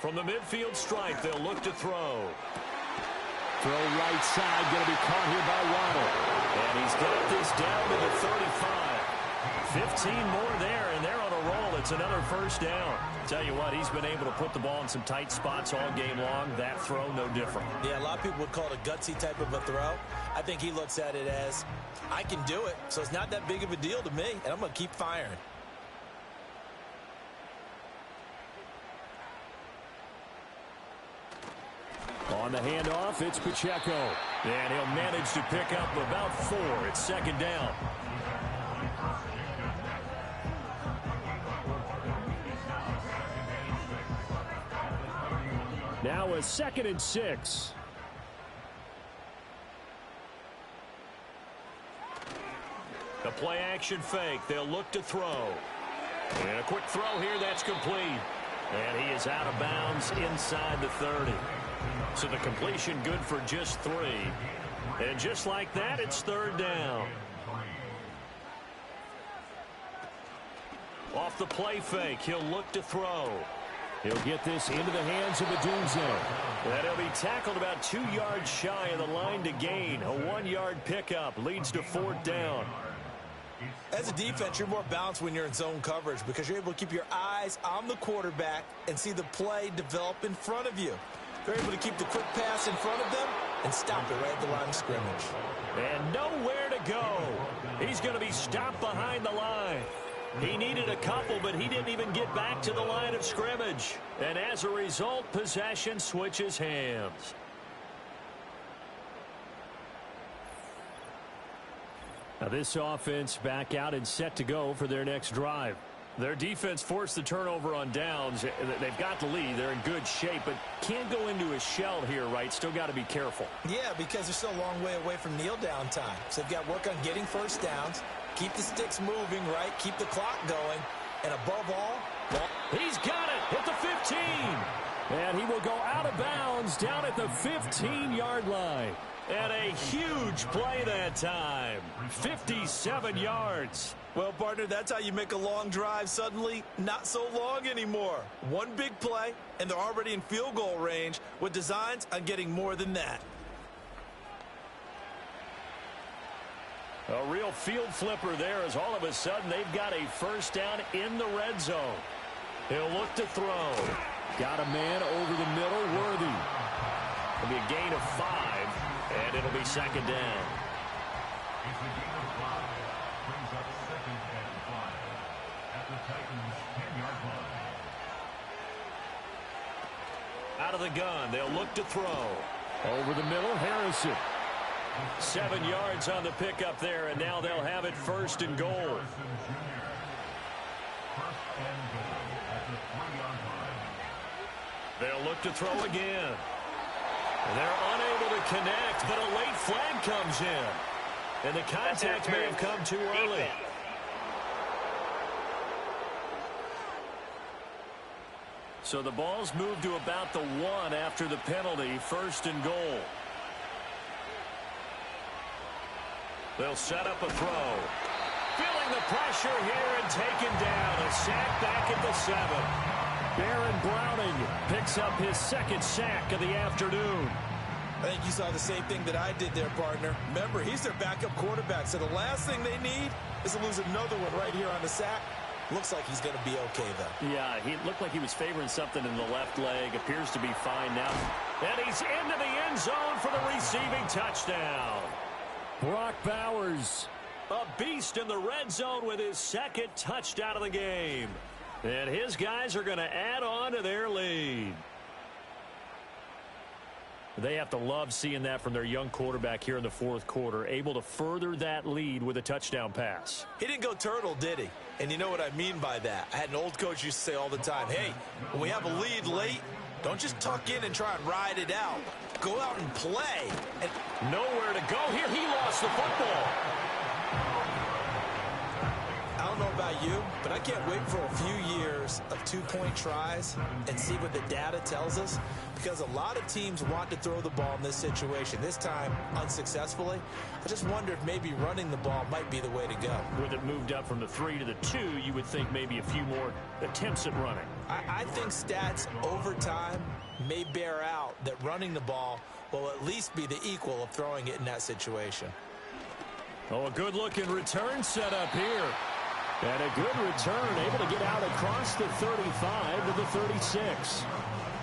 From the midfield stripe, they'll look to throw. Throw right side, going to be caught here by Waddle. And he's got this down to the 35. 15 more there, and they're on a roll. It's another first down. Tell you what, he's been able to put the ball in some tight spots all game long. That throw, no different. Yeah, a lot of people would call it a gutsy type of a throw. I think he looks at it as, I can do it, so it's not that big of a deal to me, and I'm going to keep firing. On the handoff, it's Pacheco. And he'll manage to pick up about 4. It's 2nd down. Now a 2nd and 6. The play action fake. They'll look to throw. And a quick throw here. That's complete. And he is out of bounds inside the 30. So the completion good for just 3. And just like that, it's 3rd down. Off the play fake, he'll look to throw. He'll get this into the hands of the Dunzo. And he'll be tackled about 2 yards shy of the line to gain. A 1-yard pickup leads to 4th down. As a defense, you're more balanced when you're in zone coverage because you're able to keep your eyes on the quarterback and see the play develop in front of you. They're able to keep the quick pass in front of them and stop it right at the line of scrimmage. And nowhere to go. He's going to be stopped behind the line. He needed a couple, but he didn't even get back to the line of scrimmage. And as a result, possession switches hands. Now this offense back out and set to go for their next drive. Their defense forced the turnover on downs. They've got the lead. They're in good shape, but can't go into a shell here, right? Still got to be careful. Yeah, because they're still a long way away from kneel down time. So they've got to work on getting first downs, keep the sticks moving, right? Keep the clock going. And above all, he's got it at the 15. And he will go out of bounds down at the 15-yard line. And a huge play that time. 57 yards. Well, partner, that's how you make a long drive suddenly not so long anymore. One big play, and they're already in field goal range with designs on getting more than that. A real field flipper there as all of a sudden they've got a first down in the red zone. He'll look to throw. Got a man over the middle, Worthy. It'll be a gain of 5, and it'll be 2nd down. It's a gain of 5. Brings up 2nd and 5 at the Titans' 10-yard line. Out of the gun, they'll look to throw. Over the middle, Harrison. 7 yards on the pickup there, and now they'll have it 1st and goal. and goal at the 3-yard line. They'll look to throw again. And they're unable to connect, but a late flag comes in. And the contact may have come too early. So the ball's moved to about the 1 after the penalty, 1st and goal. They'll set up a throw. Feeling the pressure here and taken down. A sack back at the 7. Baron Browning picks up his 2nd sack of the afternoon. I think you saw the same thing that I did there, partner. Remember, he's their backup quarterback, so the last thing they need is to lose another one right here on the sack. Looks like he's going to be okay, though. Yeah, he looked like he was favoring something in the left leg. Appears to be fine now. And he's into the end zone for the receiving touchdown. Brock Bowers. A beast in the red zone with his 2nd touchdown of the game. And his guys are going to add on to their lead. They have to love seeing that from their young quarterback here in the 4th quarter, able to further that lead with a touchdown pass. He didn't go turtle, did he? And you know what I mean by that. I had an old coach used to say all the time, hey, when we have a lead late, don't just tuck in and try and ride it out. Go out and play. And nowhere to go here. He lost the football. I don't know about you, but I can't wait for a few years of 2-point tries and see what the data tells us, because a lot of teams want to throw the ball in this situation, this time unsuccessfully. I just wonder if maybe running the ball might be the way to go. With it moved up from the 3 to the 2, you would think maybe a few more attempts at running. I think stats over time may bear out that running the ball will at least be the equal of throwing it in that situation. Oh, a good-looking return set up here. And a good return, able to get out across the 35 to the 36.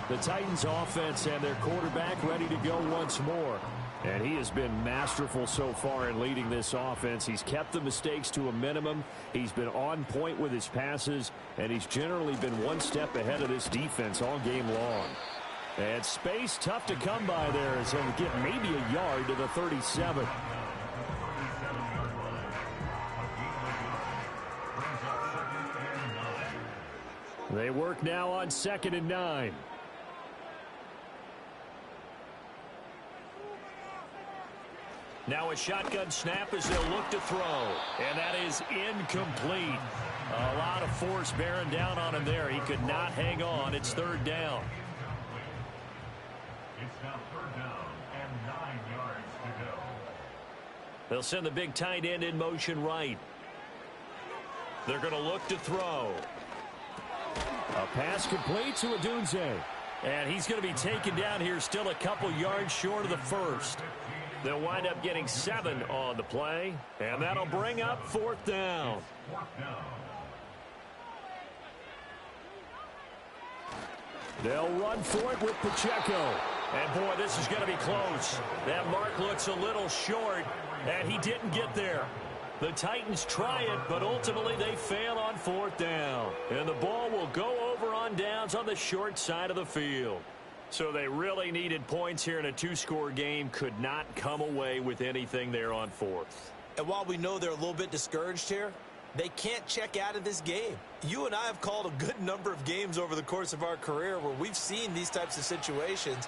The Titans offense and their quarterback ready to go once more. And he has been masterful so far in leading this offense. He's kept the mistakes to a minimum. He's been on point with his passes, and he's generally been one step ahead of this defense all game long. And space tough to come by there as he'll get maybe a yard to the 37. They work now on 2nd and 9. Now a shotgun snap as they'll look to throw. And that is incomplete. A lot of force bearing down on him there. He could not hang on. It's 3rd down. It's now 3rd down and 9 yards to go. They'll send the big tight end in motion right. They're going to look to throw. A pass complete to Odunze. And he's going to be taken down here still a couple yards short of the 1st. They'll wind up getting 7 on the play. And that'll bring up 4th down. They'll run for it with Pacheco. And boy, this is going to be close. That mark looks a little short, and he didn't get there. The Titans try it, but ultimately they fail on 4th down. And the ball will go over on downs on the short side of the field. So they really needed points here in a 2-score game. Could not come away with anything there on 4th. And while we know they're a little bit discouraged here, they can't check out of this game. You and I have called a good number of games over the course of our career where we've seen these types of situations.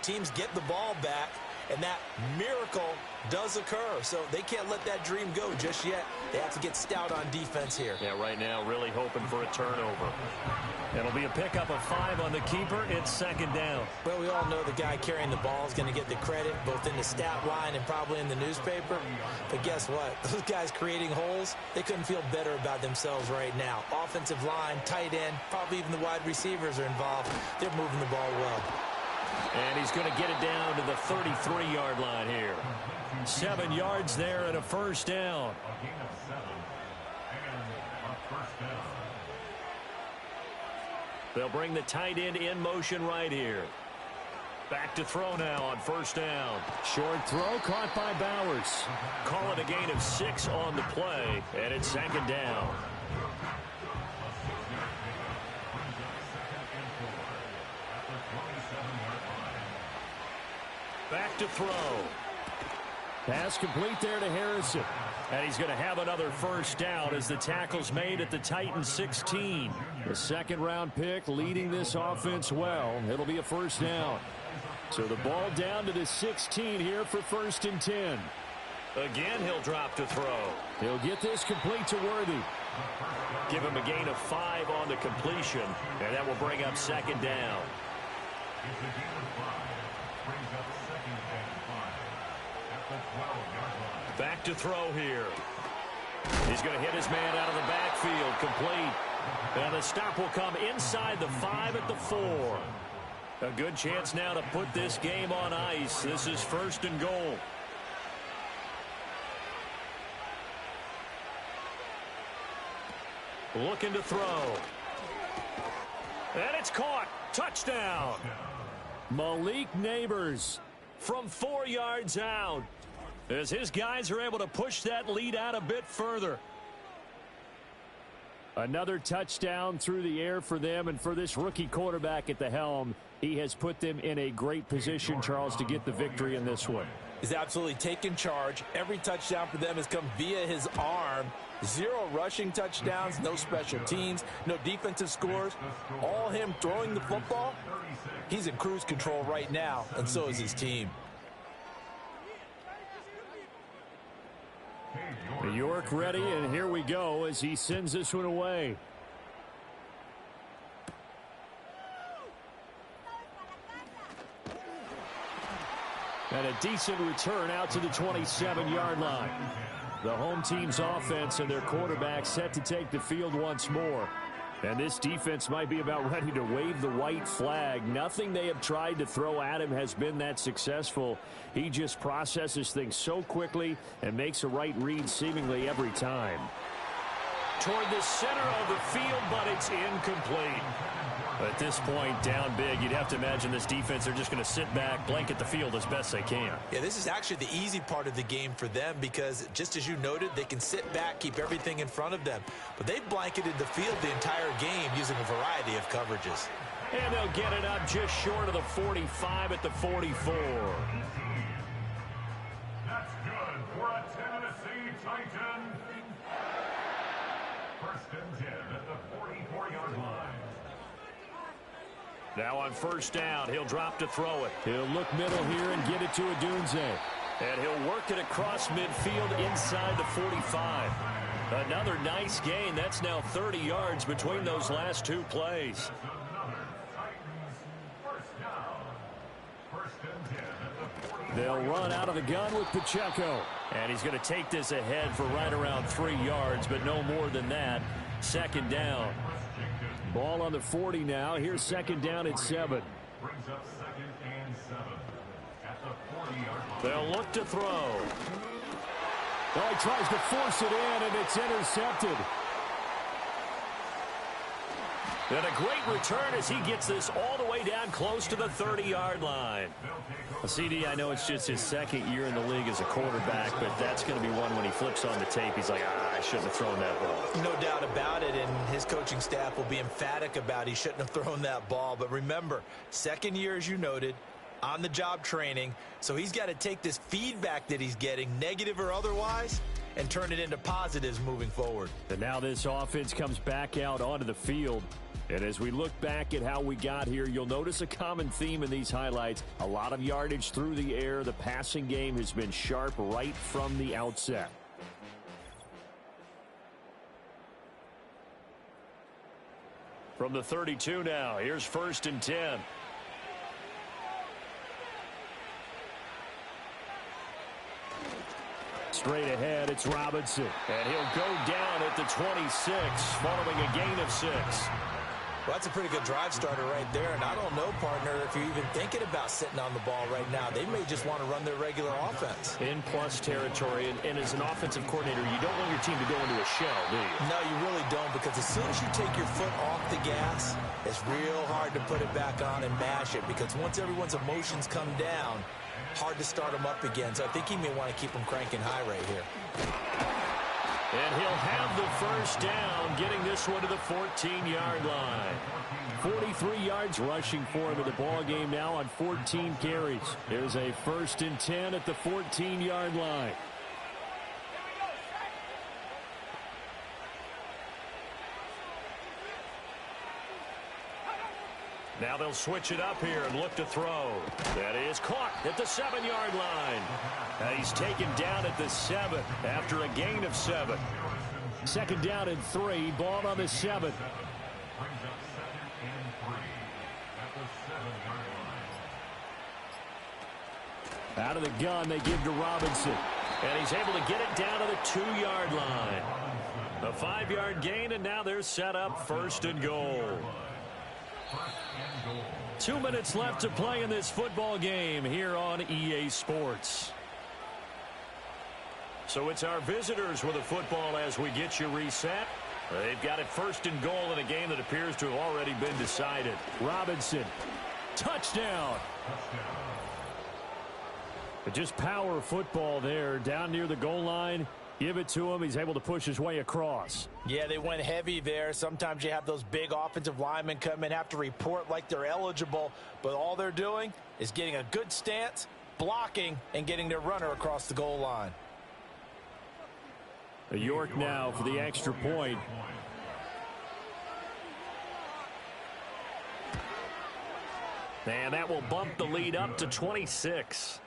Teams get the ball back, and that miracle does occur. So they can't let that dream go just yet. They have to get stout on defense here. Yeah, right now really hoping for a turnover. It'll be a pickup of 5 on the keeper. It's 2nd down. Well, we all know the guy carrying the ball is going to get the credit, both in the stat line and probably in the newspaper. But guess what? Those guys creating holes, they couldn't feel better about themselves right now. Offensive line, tight end, probably even the wide receivers are involved. They're moving the ball well. And he's going to get it down to the 33-yard line here. 7 yards there and a 1st down. A gain of 7 and a 1st down. They'll bring the tight end in motion right here. Back to throw now on 1st down. Short throw caught by Bowers. Call it a gain of 6 on the play, and it's 2nd down. Back to throw. Pass complete there to Harrison. And he's going to have another first down as the tackle's made at the Titans 16. The second-round pick leading this offense well. It'll be a first down. So the ball down to the 16 here for 1st and 10. Again, he'll drop to throw. He'll get this complete to Worthy. Give him a gain of 5 on the completion, and that will bring up 2nd down. It's a gain of 5. Brings up 2nd and 5 at the 12-yard line. Back to throw here. He's going to hit his man out of the backfield, complete. And the stop will come inside the 5 at the 4. A good chance now to put this game on ice. This is 1st and goal. Looking to throw. And it's caught. Touchdown. Malik Neighbors From 4 yards out, as his guys are able to push that lead out a bit further. Another touchdown through the air for them, and for this rookie quarterback at the helm, he has put them in a great position, Charles, to get the victory in this one. He's absolutely taken charge. Every touchdown for them has come via his arm. 0 rushing touchdowns, no special teams, no defensive scores. All him throwing the football. He's in cruise control right now, and so is his team. York ready, and here we go as he sends this one away. And a decent return out to the 27-yard line. The home team's offense and their quarterback set to take the field once more. And this defense might be about ready to wave the white flag. Nothing they have tried to throw at him has been that successful. He just processes things so quickly and makes a right read seemingly every time. Toward the center of the field, but it's incomplete. At this point, down big, you'd have to imagine this defense, they're just going to sit back, blanket the field as best they can. Yeah, this is actually the easy part of the game for them because, just as you noted, they can sit back, keep everything in front of them. But they've blanketed the field the entire game using a variety of coverages. And they'll get it up just short of the 45 at the 44. That's good for a Tennessee Titan. 1st and 10 at the 44-yard line. Now on 1st down, he'll drop to throw it. He'll look middle here and get it to Odunze. And he'll work it across midfield inside the 45. Another nice gain. That's now 30 yards between those last 2 plays. They'll run out of the gun with Pacheco. And he's going to take this ahead for right around 3 yards, but no more than that. 2nd down. Ball on the 40 now. Here's 2nd down at 7. Brings up 2nd and 7 at the 40-yard line. They'll look to throw. Oh, he tries to force it in, and it's intercepted. And a great return as he gets this all the way down close to the 30-yard line. CD, I know it's just his 2nd year in the league as a quarterback, but that's going to be one when he flips on the tape. He's like, I shouldn't have thrown that ball. No doubt about it, and his coaching staff will be emphatic about he shouldn't have thrown that ball. But remember, 2nd year, as you noted, on-the-job training. So he's got to take this feedback that he's getting, negative or otherwise, and turn it into positives moving forward. And now this offense comes back out onto the field. And as we look back at how we got here, you'll notice a common theme in these highlights. A lot of yardage through the air. The passing game has been sharp right from the outset. From the 32 now, here's 1st and 10. Straight ahead, it's Robinson. And he'll go down at the 26, following a gain of 6. Well, that's a pretty good drive starter right there. And I don't know, partner, if you're even thinking about sitting on the ball right now. They may just want to run their regular offense. In plus territory, and as an offensive coordinator, you don't want your team to go into a shell, do you? No, you really don't, because as soon as you take your foot off the gas, it's real hard to put it back on and mash it, because once everyone's emotions come down, hard to start them up again. So I think he may want to keep them cranking high right here. And he'll have the 1st down, getting this one to the 14-yard line. 43 yards rushing for him in the ball game now on 14 carries. Here's a 1st and 10 at the 14-yard line. Now they'll switch it up here and look to throw. That is caught at the 7-yard line. And he's taken down at the 7 after a gain of 7. Second down and 3, ball on the 7. Brings up 2nd and 3 at the 7-yard line. Out of the gun, they give to Robinson. And he's able to get it down to the 2-yard line. A 5-yard gain, and now they're set up 1st and goal. 2 minutes left to play in this football game here on EA Sports. So it's our visitors with the football as we get you reset. They've got it 1st and goal in a game that appears to have already been decided. Robinson, touchdown. But just power football there, down near the goal line. Give it to him. He's able to push his way across. Yeah, they went heavy there. Sometimes you have those big offensive linemen come in, have to report like they're eligible, but all they're doing is getting a good stance, blocking, and getting their runner across the goal line. York now for the extra point. And that will bump the lead up to 26.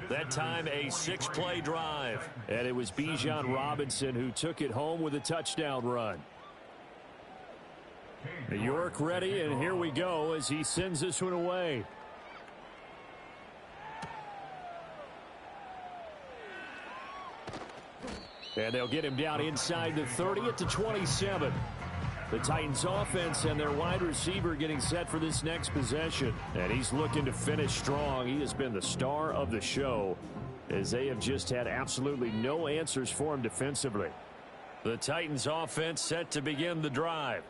That time a 6-play drive. And it was Bijan Robinson who took it home with a touchdown run. York ready, and here we go as he sends this one away. And they'll get him down inside the 30 at the 27. The Titans offense and their wide receiver getting set for this next possession. And he's looking to finish strong. He has been the star of the show as they have just had absolutely no answers for him defensively. The Titans offense set to begin the drive.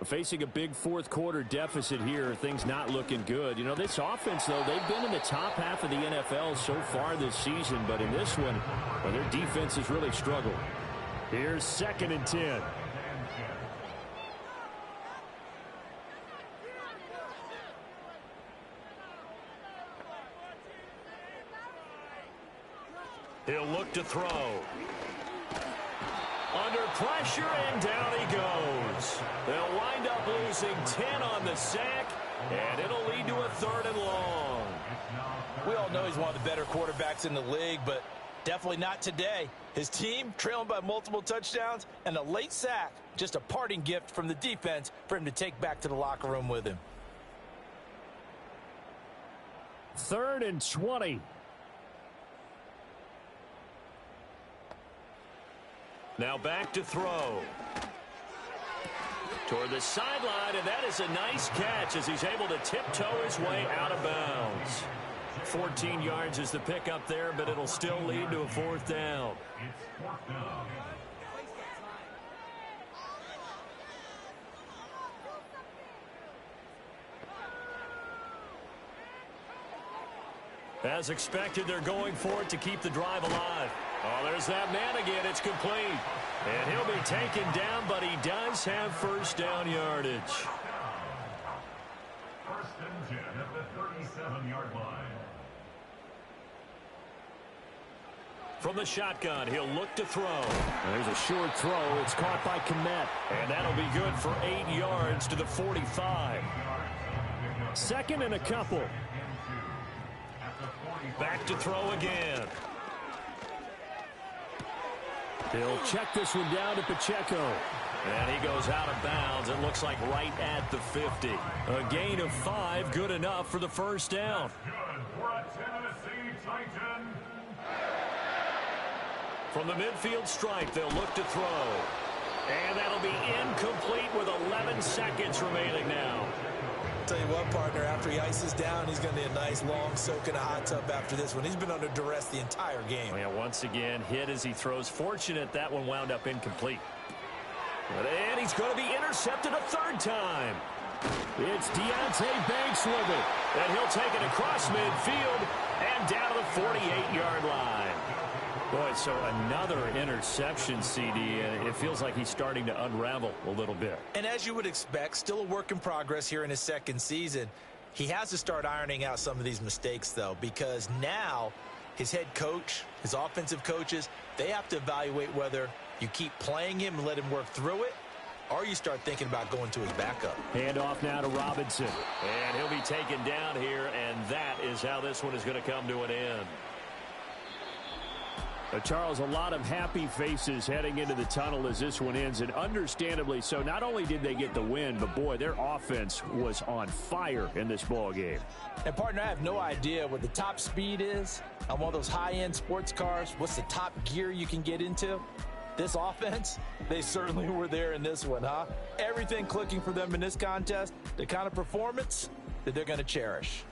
Facing a big fourth-quarter deficit here, things not looking good. You know, this offense, though, they've been in the top half of the NFL so far this season, but in this one, well, their defense has really struggled. Here's 2nd and 10. He'll look to throw. Under pressure, and down he goes. They'll wind up losing 10 on the sack, and it'll lead to a 3rd and long. We all know he's one of the better quarterbacks in the league, but definitely not today. His team trailing by multiple touchdowns, and a late sack, just a parting gift from the defense for him to take back to the locker room with him. 3rd and 20. Now back to throw. Toward the sideline, and that is a nice catch as he's able to tiptoe his way out of bounds. 14 yards is the pickup there, but it'll still lead to a 4th down. It's 4th down. As expected, they're going for it to keep the drive alive. Oh, there's that man again. It's complete. And he'll be taken down, but he does have 1st down yardage. 1st and 10 at the 37-yard line. From the shotgun, he'll look to throw. There's a short throw. It's caught by Kmet. And that'll be good for 8 yards to the 45. 2nd and a couple. Back to throw again. He'll check this one down to Pacheco. And he goes out of bounds. It looks like right at the 50. A gain of 5, good enough for the 1st down. Good for a Tennessee Titan. From the midfield stripe, they'll look to throw. And that'll be incomplete with 11 seconds remaining now. Tell you what, partner, after he ices down, he's going to need a nice long soak in a hot tub after this one. He's been under duress the entire game. Yeah, once again, hit as he throws. Fortunate that one wound up incomplete. And he's going to be intercepted a 3rd time. It's Deontay Banks with it. And he'll take it across midfield and down to the 48-yard line. Boy, so another interception, CD, and it feels like he's starting to unravel a little bit. And as you would expect, still a work in progress here in his 2nd season. He has to start ironing out some of these mistakes, though, because now his head coach, his offensive coaches, they have to evaluate whether you keep playing him and let him work through it, or you start thinking about going to his backup. Hand off now to Robinson. And he'll be taken down here, and that is how this one is going to come to an end. Charles, a lot of happy faces heading into the tunnel as this one ends, and understandably so. Not only did they get the win, but boy, their offense was on fire in this ball game. And partner, I have no idea what the top speed is on one of those high-end sports cars. What's the top gear you can get into? This offense, they certainly were there in this one, huh? Everything clicking for them in this contest, the kind of performance that they're going to cherish.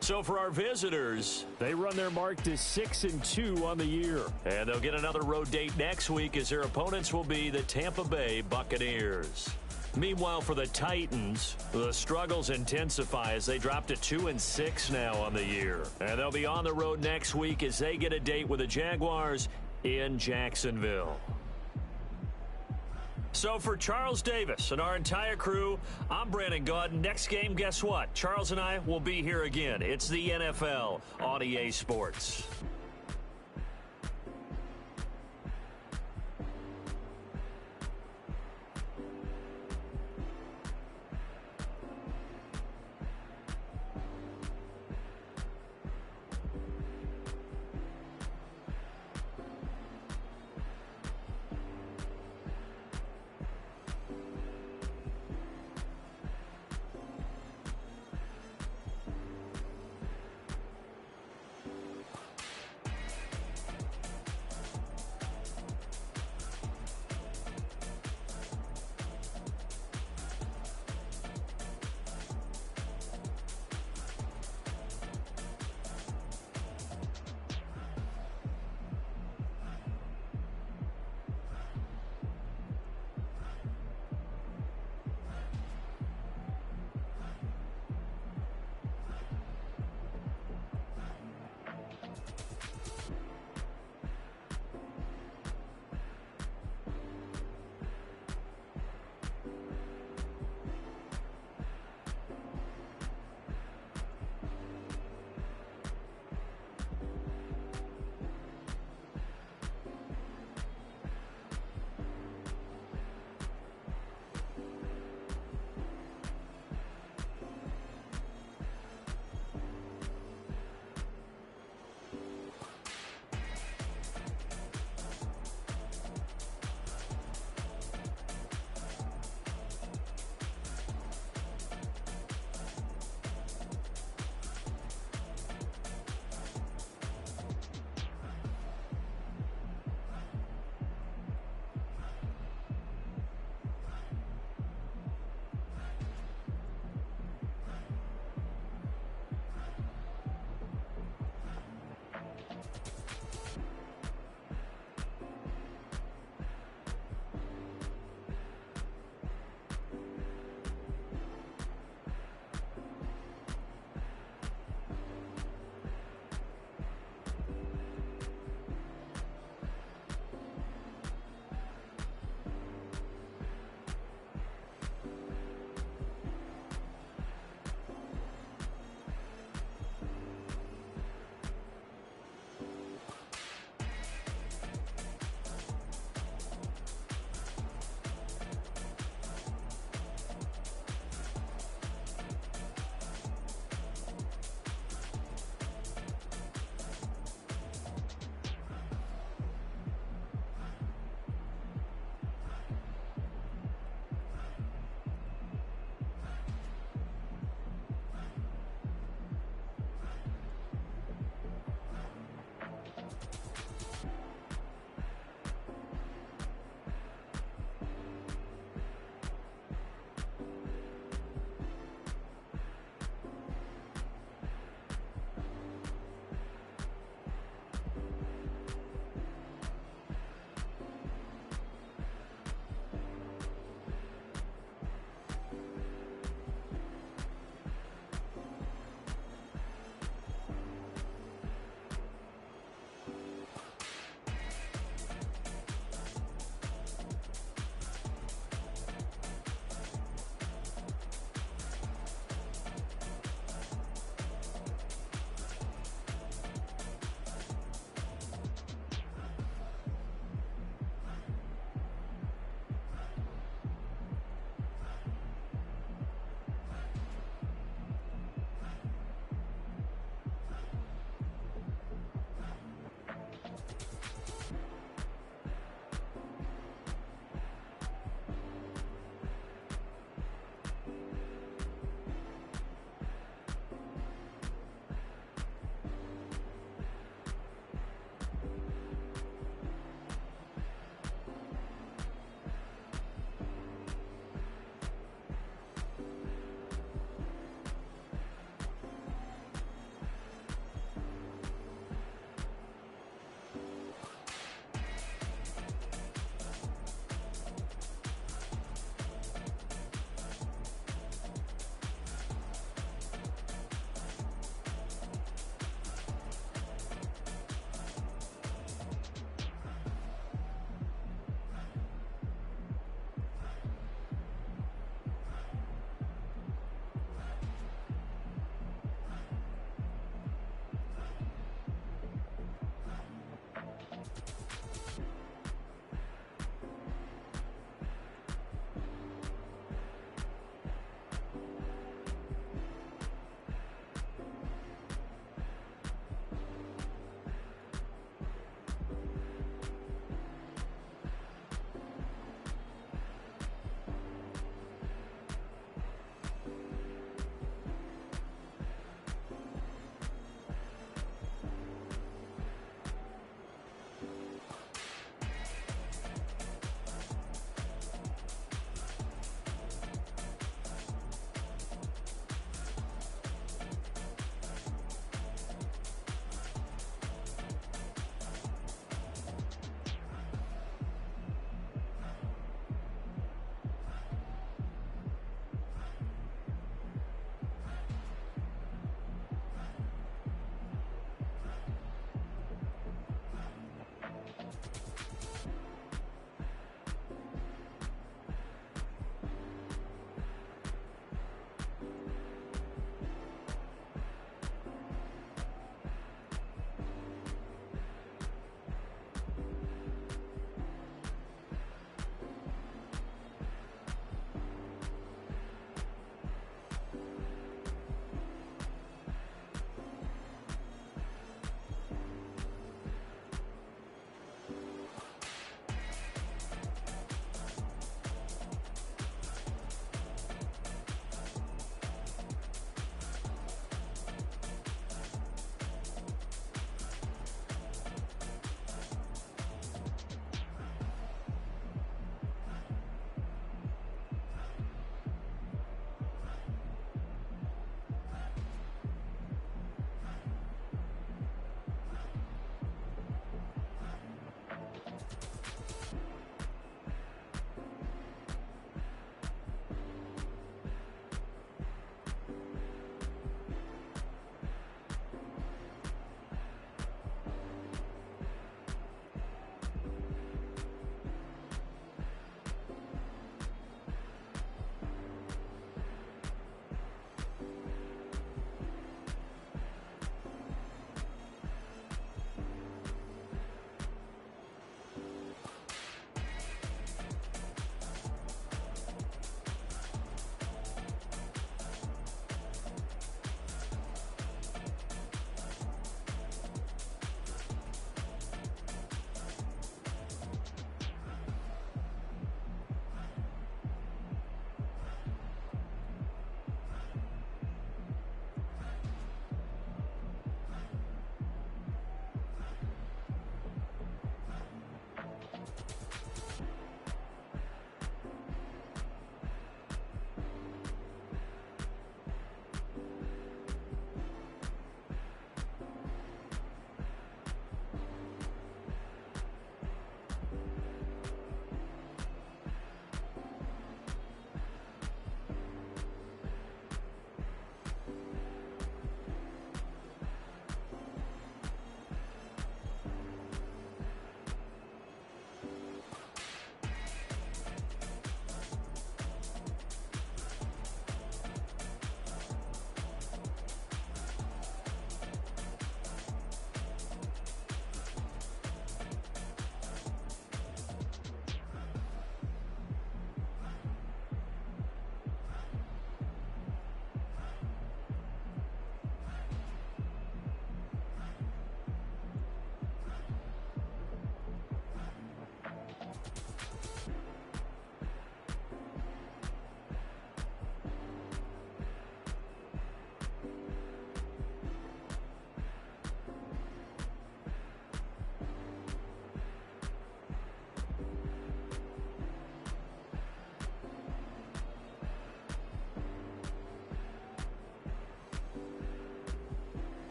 So for our visitors, they run their mark to 6-2 on the year. And they'll get another road date next week as their opponents will be the Tampa Bay Buccaneers. Meanwhile, for the Titans, the struggles intensify as they drop to 2-6 now on the year. And they'll be on the road next week as they get a date with the Jaguars in Jacksonville. So for Charles Davis and our entire crew, I'm Brandon Gaudin. Next game, guess what? Charles and I will be here again. It's the NFL on EA Sports.